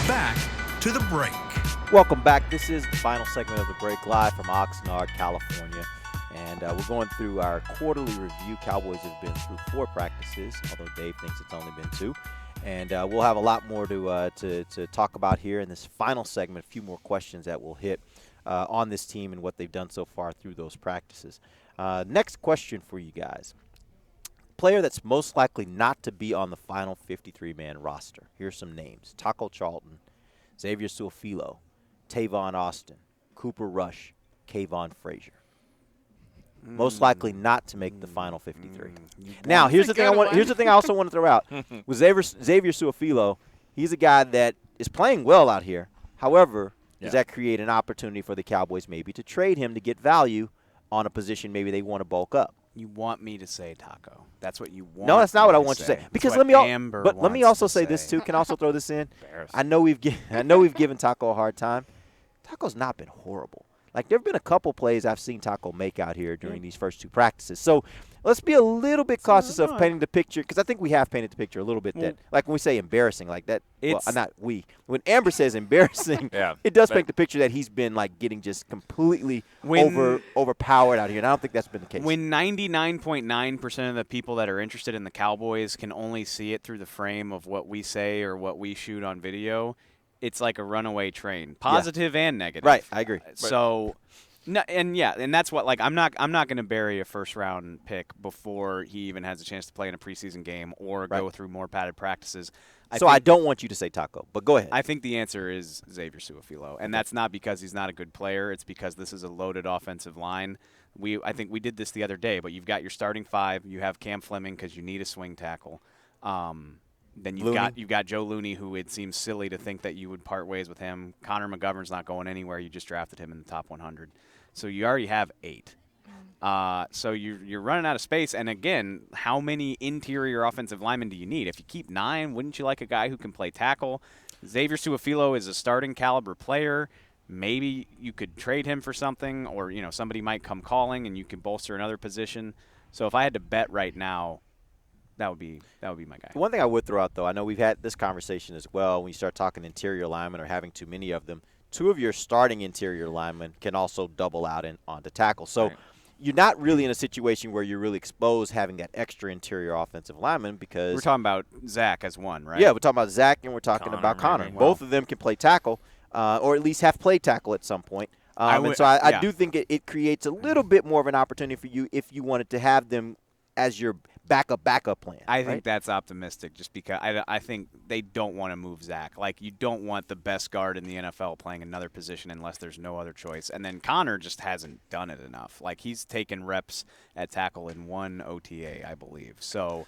Back to the break. Welcome back. This is the final segment of the break, live from Oxnard, California. And we're going through our quarterly review. Cowboys have been through 4 practices, although Dave thinks it's only been 2. And we'll have a lot more to talk about here in this final segment, a few more questions that we'll hit on this team and what they've done so far through those practices. Next question for you guys. Player that's most likely not to be on the final 53-man roster. Here's some names. Taco Charlton, Xavier Su'a-Filo, Tavon Austin, Cooper Rush, Kayvon Frazier. Most likely not to make the final 53. Now, here's the thing I also want to throw out. With Xavier Su'a-Filo, he's a guy that is playing well out here. However, does that create an opportunity for the Cowboys maybe to trade him to get value on a position maybe they want to bulk up? You want me to say Taco. That's what you want. No, that's not what I want you to say. Because let me also say this too. Can I also throw this in? I know we've given Taco a hard time. Taco's not been horrible. Like, there have been a couple plays I've seen Taco make out here during these first 2 practices. So let's be a little bit cautious of painting the picture, because I think we have painted the picture a little bit that, like when we say embarrassing, like that. Well, not we. When Amber says embarrassing, it does paint the picture that he's been like getting just completely overpowered out here, and I don't think that's been the case. When 99.9% of the people that are interested in the Cowboys can only see it through the frame of what we say or what we shoot on video, it's like a runaway train, positive and negative. Right, I agree. So, and that's what, like, I'm not going to bury a first-round pick before he even has a chance to play in a preseason game or go through more padded practices. I don't want you to say Taco, but go ahead. I think the answer is Xavier Su'a-Filo, and that's not because he's not a good player. It's because this is a loaded offensive line. I think we did this the other day, but you've got your starting 5. You have Cam Fleming because you need a swing tackle. Then you've got Joe Looney, who it seems silly to think that you would part ways with him. Connor McGovern's not going anywhere. You just drafted him in the top 100. So you already have 8. So you're running out of space. And, again, how many interior offensive linemen do you need? If you keep 9, wouldn't you like a guy who can play tackle? Xavier Su'a-Filo is a starting caliber player. Maybe you could trade him for something, or somebody might come calling and you can bolster another position. So if I had to bet right now, that would be my guy. One thing I would throw out, though, I know we've had this conversation as well. When you start talking interior linemen or having too many of them, 2 of your starting interior linemen can also double out onto tackle. So you're not really in a situation where you're really exposed having that extra interior offensive lineman, because we're talking about Zach as one, right? Yeah, we're talking about Zach and we're talking about Connor. Both of them can play tackle, or at least have played tackle at some point. I do think it creates a little bit more of an opportunity for you if you wanted to have them as your backup plan. I think that's optimistic, just because I think they don't want to move Zach. Like, you don't want the best guard in the NFL playing another position unless there's no other choice. And then Connor just hasn't done it enough. Like, he's taken reps at tackle in 1 OTA, I believe. So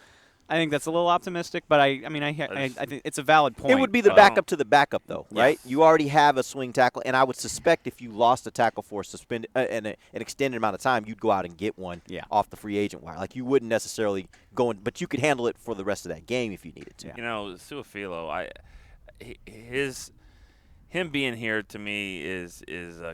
I think that's a little optimistic, but I think it's a valid point. It would be the backup to the backup, though, right? You already have a swing tackle, and I would suspect if you lost a tackle for an extended amount of time, you'd go out and get one off the free agent wire. Like, you wouldn't necessarily go in, but you could handle it for the rest of that game if you needed to. Su'a-Filo, him being here to me is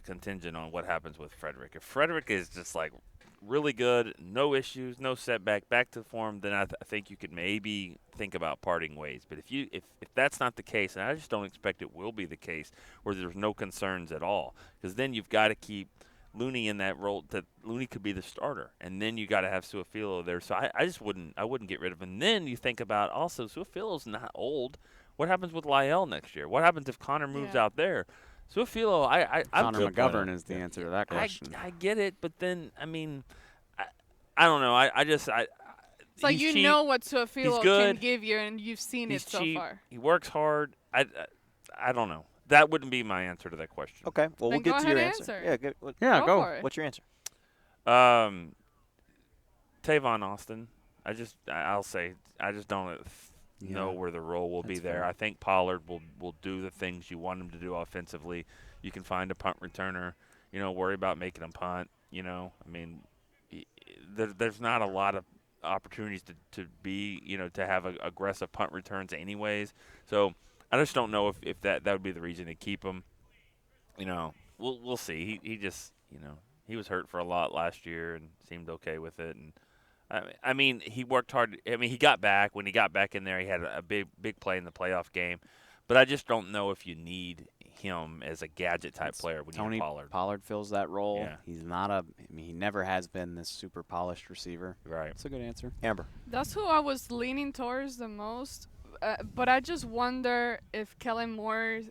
contingent on what happens with Frederick. If Frederick is just like really good, no issues, no setback, back to form, then I think you could maybe think about parting ways. But if that's not the case, and I just don't expect it will be the case, where there's no concerns at all, because then you've got to keep Looney in that role, that Looney could be the starter, and then you got to have Su'a-Filo there. So I wouldn't get rid of him. And then you think about also Su'a-Filo's not old. What happens with Lyell next year? What happens if Connor moves out there? Su'a-Filo, Connor McGovern is the answer to that question. I get it, but then I don't know. It's like cheap. What Su'a-Filo can give you, and you've seen it so far. He works hard. I don't know. That wouldn't be my answer to that question. Okay. Well, we'll get to your answer. Go. What's your answer? Tavon Austin. I just don't know where the role will be there. Fair. I think Pollard will do the things you want him to do offensively. You can find a punt returner. Worry about making him punt. There's not a lot of opportunities to be, to have aggressive punt returns anyways. So I just don't know if that would be the reason to keep him. We'll see. He just, he was hurt for a lot last year and seemed okay with it. And he worked hard. He got back. When he got back in there, he had a big play in the playoff game. But I just don't know if you need him as a gadget-type player when Tony you're Pollard. fills that role. Yeah. He's not he never has been this super polished receiver. Right. That's a good answer. Amber. That's who I was leaning towards the most. But I just wonder if Kellen Moore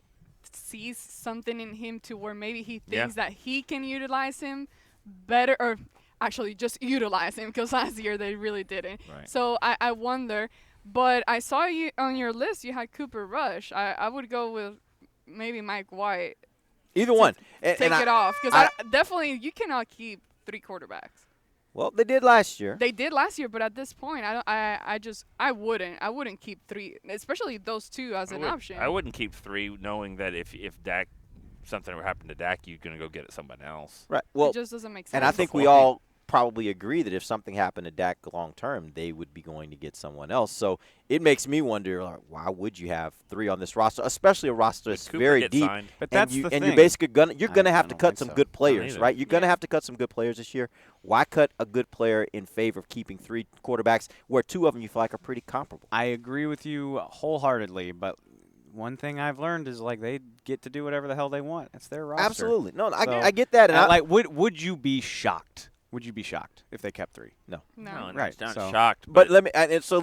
sees something in him to where maybe he thinks that he can utilize him better, or actually just utilize him, because last year they really didn't. Right. So I wonder. But I saw you on your list, you had Cooper Rush. I would go with maybe Mike White. Either one. Take it off, because definitely you cannot keep 3 quarterbacks. Well, they did last year. They did last year, but at this point, I wouldn't keep 3, especially those 2 as an option. I wouldn't keep 3, knowing that if Dak, something would happen to Dak, you're going to go get it someone else. Right. Well, it just doesn't make sense. And I think we all probably agree that if something happened to Dak long term, they would be going to get someone else. So it makes me wonder, like, why would you have 3 on this roster, especially a roster that's very deep? But that's the thing. And you're basically gonna have to cut some good players, right? You're gonna have to cut some good players this year. Why cut a good player in favor of keeping 3 quarterbacks where 2 of them you feel like are pretty comparable? I agree with you wholeheartedly, but one thing I've learned is, like, they get to do whatever the hell they want. It's their roster. Absolutely. No, so, I get that. And like, would you be shocked? Would you be shocked if they kept 3? No. Right. Not so. shocked. But let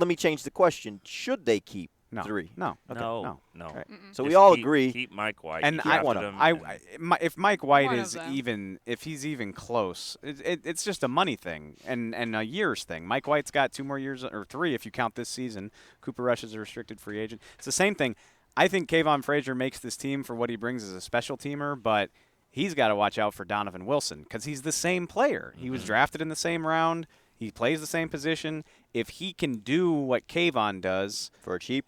me change the question. Should they keep 3? No. Okay. No. Right. So we all agree. Keep Mike White. And if Mike White is if he's even close, it's just a money thing and a years thing. Mike White's got 2 more years, or 3 if you count this season. Cooper Rush is a restricted free agent. It's the same thing. I think Kayvon Frazier makes this team for what he brings as a special teamer, but he's got to watch out for Donovan Wilson because he's the same player. He was drafted in the same round. He plays the same position. If he can do what Kayvon does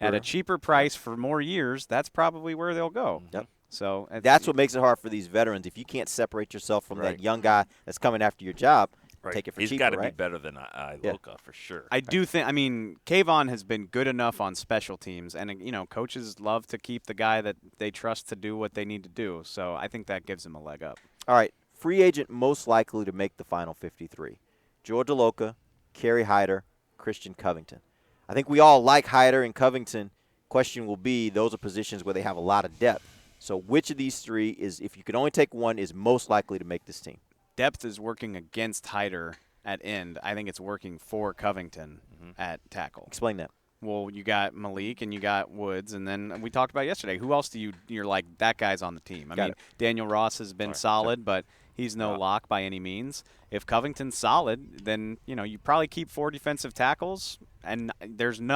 at a cheaper price for more years, that's probably where they'll go. Yep. So that's what makes it hard for these veterans. If you can't separate yourself from that young guy that's coming after your job, take it for cheaper. He's got to be better than Iloka for sure. I do think. I mean, Kayvon has been good enough on special teams, and coaches love to keep the guy that they trust to do what they need to do. So I think that gives him a leg up. All right, free agent most likely to make the final 53: George Iloka, Kerry Hyder, Christian Covington. I think we all like Hyder and Covington. Question will be, those are positions where they have a lot of depth. So which of these 3 is, if you could only take one, is most likely to make this team? Depth is working against Hyder at end. I think it's working for Covington at tackle. Explain that. Well, you got Malik and you got Woods, and then we talked about yesterday. Who else you're like, that guy's on the team? I mean, Daniel Ross has been solid, but he's no lock by any means. If Covington's solid, then you probably keep 4 defensive tackles, and there isn't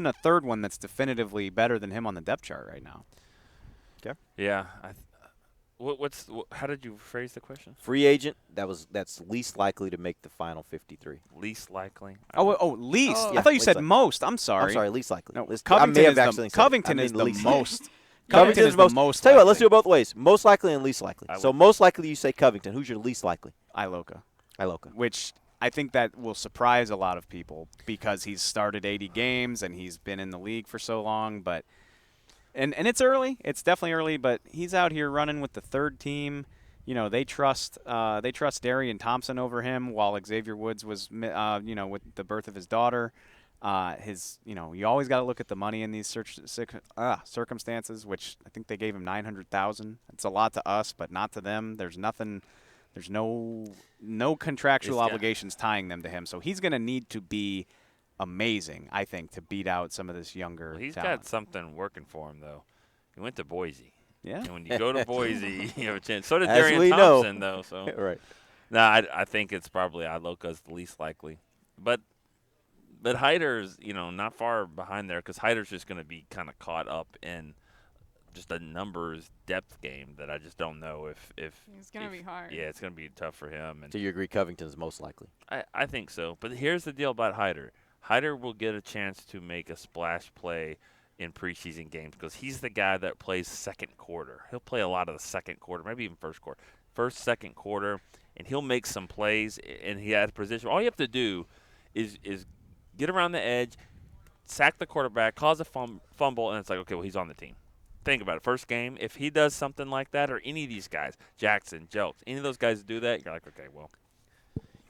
a third one that's definitively better than him on the depth chart right now. Okay. Yeah. How did you phrase the question? Free agent that's least likely to make the final 53. Least likely. Least. Oh. I thought you said most. I'm sorry. I'm sorry. Least likely. No, Covington is the most. Covington is the most. Tell you what. Let's do it both ways. Most likely and least likely. So most likely you say Covington. Who's your least likely? Iloka. Which I think that will surprise a lot of people because he's started 80 games and he's been in the league for so long, but. And it's early. It's definitely early, but he's out here running with the 3rd team. They trust Darian Thompson over him while Xavier Woods was with the birth of his daughter. You always got to look at the money in these circumstances, which I think they gave him $900,000. It's a lot to us, but not to them. There's no contractual obligations tying them to him. So he's going to need to be amazing, I think, to beat out some of this younger He's talent. got something working for him, though. He went to Boise. Yeah. And when you go to Boise, you have a chance. So did Darian Thompson, though. So. Right. No, I think it's probably Iloka's the least likely. But Hyder's, not far behind there because Hyder's just going to be kind of caught up in just a numbers depth game that I just don't know if it's going to be hard. Yeah, it's going to be tough for him. And so you agree Covington's most likely? I think so. But here's the deal about Hyder. Hyder will get a chance to make a splash play in preseason games because he's the guy that plays second quarter. He'll play a lot of the second quarter, maybe even first quarter. Second quarter, and he'll make some plays, and he has position. All you have to do is get around the edge, sack the quarterback, cause a fumble, and it's like, okay, well, he's on the team. Think about it. First game, if he does something like that, or any of these guys, Jackson, Jelks, any of those guys do that, you're like, okay, well,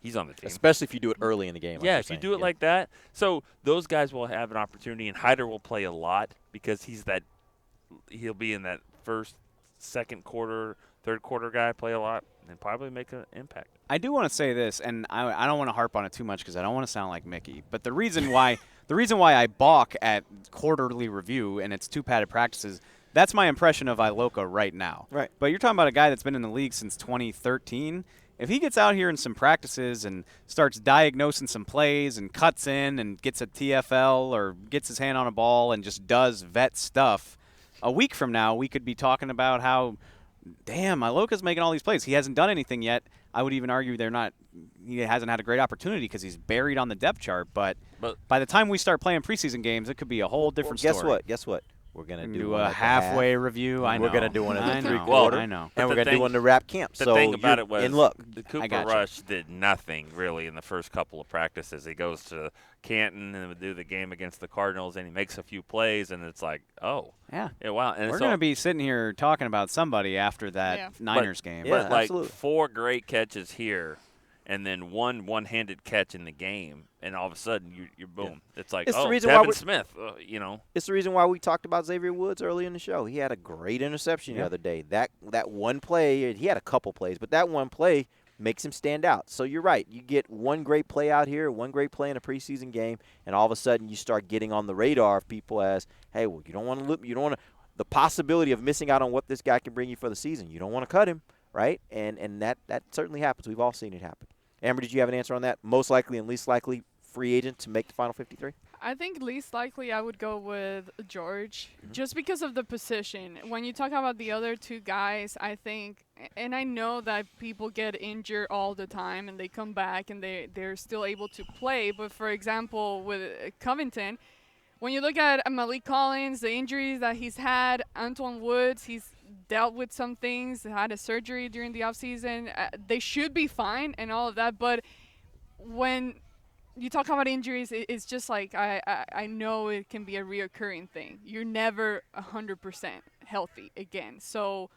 he's on the team. Especially if you do it early in the game. Yeah, if you do it like that. So those guys will have an opportunity, and Hyder will play a lot because he'll be in that first second quarter, third quarter guy, play a lot, and probably make an impact. I do want to say this, and I don't want to harp on it too much because I don't want to sound like Mickey. But the reason why I balk at quarterly review and it's 2 padded practices, that's my impression of Iloka right now. Right. But you're talking about a guy that's been in the league since 2013. If he gets out here in some practices and starts diagnosing some plays and cuts in and gets a TFL or gets his hand on a ball and just does vet stuff, a week from now we could be talking about how, damn, Iloka's making all these plays. He hasn't done anything yet. I would even argue he hasn't had a great opportunity because he's buried on the depth chart. But by the time we start playing preseason games, it could be a whole different story. Guess what? We're going to do a halfway review. I know. We're going to do one in the 3/4. Well, I know. And we're going to do one in the wrap camp. The thing about it was the Cooper gotcha. Rush did nothing really in the first couple of practices. He goes to Canton and would do the game against the Cardinals, and he makes a few plays, and it's like, oh. Yeah. Wow. And we're going to be sitting here talking about somebody after that Niners game. But like 4 great catches here, and then one-handed catch in the game, and all of a sudden you're boom. Yeah. It's like, it's oh, the reason Devin Smith, you know. It's the reason why we talked about Xavier Woods early in the show. He had a great interception the other day. That one play, he had a couple plays, but that one play makes him stand out. So you're right. You get one great play out here, one great play in a preseason game, and all of a sudden you start getting on the radar of people as, hey, well, you don't want to the possibility of missing out on what this guy can bring you for the season. You don't want to cut him, right? And that certainly happens. We've all seen it happen. Amber, did you have an answer on that? Most likely and least likely free agent to make the final 53? I think least likely I would go with George, just because of the position. When you talk about the other 2 guys, I think, and I know that people get injured all the time and they come back and they're still able to play. But, for example, with Covington, when you look at Malik Collins, the injuries that he's had, Antoine Woods, he's dealt with some things, had a surgery during the offseason. They should be fine and all of that. But when you talk about injuries, it's just like I know it can be a reoccurring thing. You're never 100% healthy again. So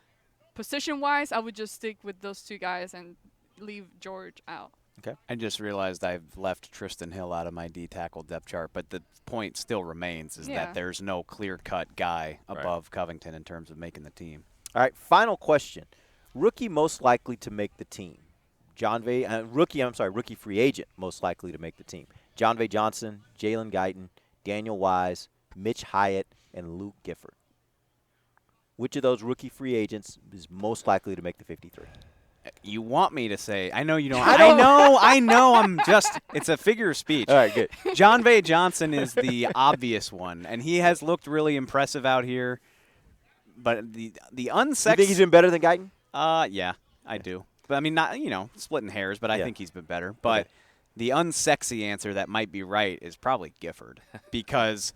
position-wise, I would just stick with those 2 guys and leave George out. Okay. I just realized I've left Tristan Hill out of my D-tackle depth chart, but the point still remains is that there's no clear-cut guy above Covington in terms of making the team. All right, final question. Rookie most likely to make the team. Rookie free agent most likely to make the team. John V. Johnson, Jalen Guyton, Daniel Wise, Mitch Hyatt, and Luke Gifford. Which of those rookie free agents is most likely to make the 53? You want me to say, I know you don't. I know, I'm just, it's a figure of speech. All right, good. John V. Johnson is the obvious one, and he has looked really impressive out here. But the unsexy. You think he's been better than Guyton? Yeah, I do. But I mean, not splitting hairs, but I think he's been better. But the unsexy answer that might be right is probably Gifford, because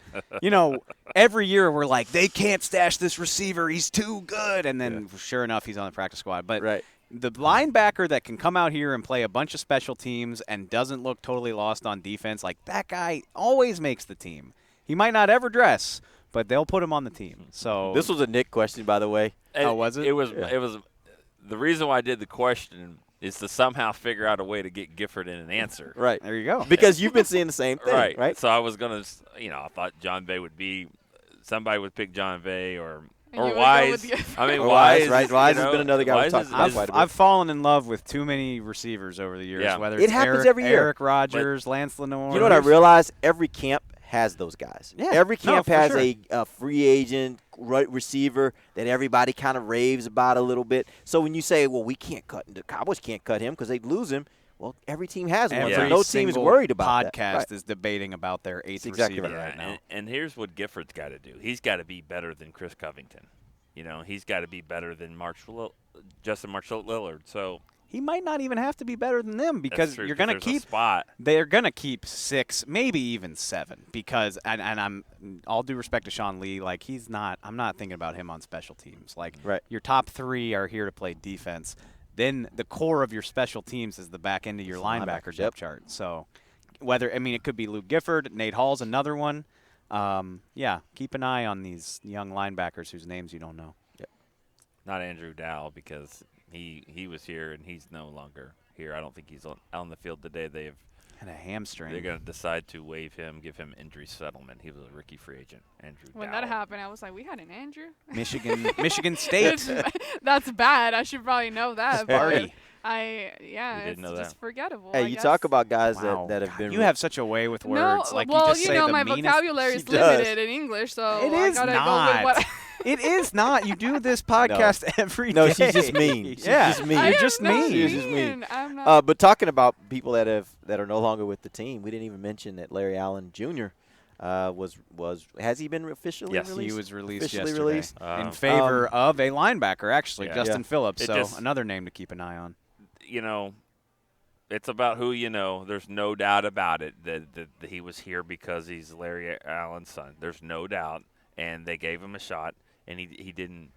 every year we're like, they can't stash this receiver, he's too good, and then sure enough, he's on the practice squad. But the linebacker that can come out here and play a bunch of special teams and doesn't look totally lost on defense, like that guy always makes the team. He might not ever dress, but they'll put him on the team. So this was a Nick question, by the way. Oh, was it? It was. The reason why I did the question is to somehow figure out a way to get Gifford in an answer. Right. There you go. Because you've been seeing the same thing, right? So I was going to, I thought John Bay would be – somebody would pick John Bay or Wise. I mean, Wise. Right. Wise has been another guy we've talked about quite a bit. I've fallen in love with too many receivers over the years, whether it's every year. Eric Rodgers, Lance Lenoir. You know what I realized? Every camp has those guys. Yeah. Every camp has a free agent receiver that everybody kind of raves about a little bit. So when you say, well, the Cowboys can't cut him because they'd lose him, well, every team has one. So no team is worried about that. Podcast is debating about their eighth receiver right now. And here's what Gifford's got to do. He's got to be better than Chris Covington. He's got to be better than Justin Marshall-Lillard. So he might not even have to be better than them because you're going to keep spot. They're going to keep 6, maybe even 7 because and I'm all due respect to Sean Lee, like I'm not thinking about him on special teams. Like your top 3 are here to play defense. Then the core of your special teams is the back end of your linebacker depth chart. So it could be Luke Gifford, Nate Hall's another one. Keep an eye on these young linebackers whose names you don't know. Yep. Not Andrew Dowell because he was here and he's no longer here. I don't think he's on the field today. They've And a hamstring. They're going to decide to waive him, give him injury settlement. He was a rookie free agent, Andrew When Dowell. that happened, I was like, we had an Andrew? Michigan State. That's bad. I should probably know that. Party. It's know just that. forgettable. Hey, I you guess. talk about guys Wow. that have been. You have such a way with words. No, like well, you just say know, the my meanest. vocabulary is She does. limited in English, so It I is gotta not. go with what It is not. You do this podcast every day. No, she's just mean. She's just mean. I You're am just not mean. She's just mean. I'm not. But talking about people that are no longer with the team, we didn't even mention that Larry Allen Jr. Has he been officially Yes, released? He was released officially yesterday released in favor of a linebacker, actually, Yeah. Justin Phillips. It So just- another name to keep an eye on. You know, it's about who you know. There's no doubt about it that he was here because he's Larry Allen's son. There's no doubt, and they gave him a shot, and he didn't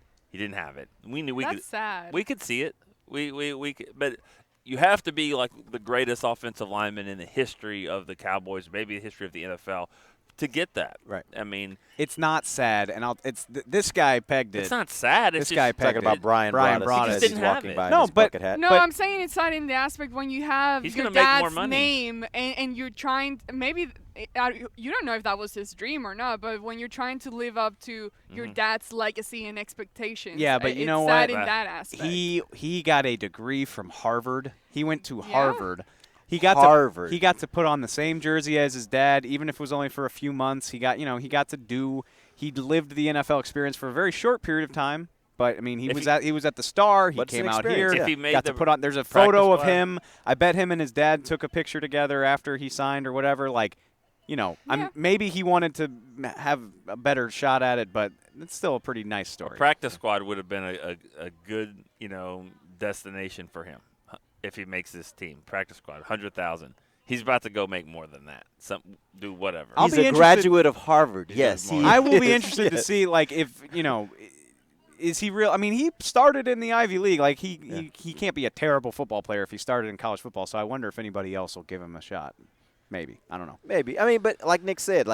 have it. We knew That's sad. We could see it. We could, but you have to be like the greatest offensive lineman in the history of the Cowboys, maybe the history of the NFL, to get that. Right. I mean, It's not sad, and this guy pegged it. it's not sad. This It's guy just, pegged Talking about it. Brian Broaddus. Broaddus He just as didn't he's have walking it. by in No, his but- bucket hat. No, But- I'm saying inside in the aspect when you have He's your gonna make more dad's money. name and you're trying maybe you don't know if that was his dream or not, but when you're trying to live up to your dad's legacy and expectations, Yeah, but you know it's sad what? in that aspect. He got a degree from Harvard. He went to Yeah? Harvard. He got Harvard. to to put on the same jersey as his dad, even if it was only for a few months. He got he lived the NFL experience for a very short period of time. But I mean, he was at the Star. He But it's came an out experience, here. yeah. If he made got to the put on. There's a practice photo of squad. him. I bet him and his dad took a picture together after he signed or whatever. Like, maybe he wanted to have a better shot at it, but it's still a pretty nice story. practice squad would have been a good destination for him if he makes this team. Practice squad, 100,000. He's about to go make more than that. Do whatever. I'll He's be a interested- graduate of Harvard. He Yes, does more. he I will be is. interested to Yes. see, like, if is he real? I mean, he started in the Ivy League. Like, he can't be a terrible football player if he started in college football. So I wonder if anybody else will give him a shot. Maybe. I don't know. Maybe. I mean, but like Nick said,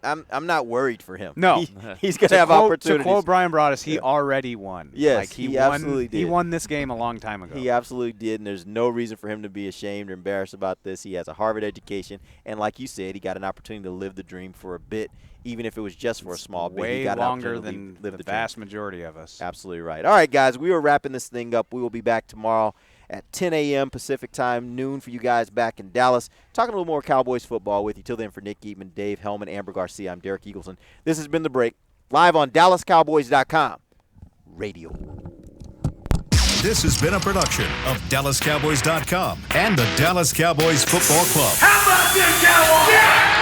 I'm not worried for him. No. He's going to have opportunities. To quote Brian Broaddus, he already won. Yes, like, he won, absolutely did. He won this game a long time ago. He absolutely did, and there's no reason for him to be ashamed or embarrassed about this. He has a Harvard education, and like you said, he got an opportunity to live the dream for a bit, even if it was just for a small bit. Way He got longer an opportunity to than live the the dream. vast majority of us. Absolutely right. All right, guys, we are wrapping this thing up. We will be back tomorrow at 10 a.m. Pacific time, noon for you guys back in Dallas. Talking a little more Cowboys football with you. Till then, for Nick Eatman, Dave Hellman, Amber Garcia, I'm Derek Eagleson. This has been The Break, live on DallasCowboys.com radio. This has been a production of DallasCowboys.com and the Dallas Cowboys Football Club. How about this, Cowboys? Yeah!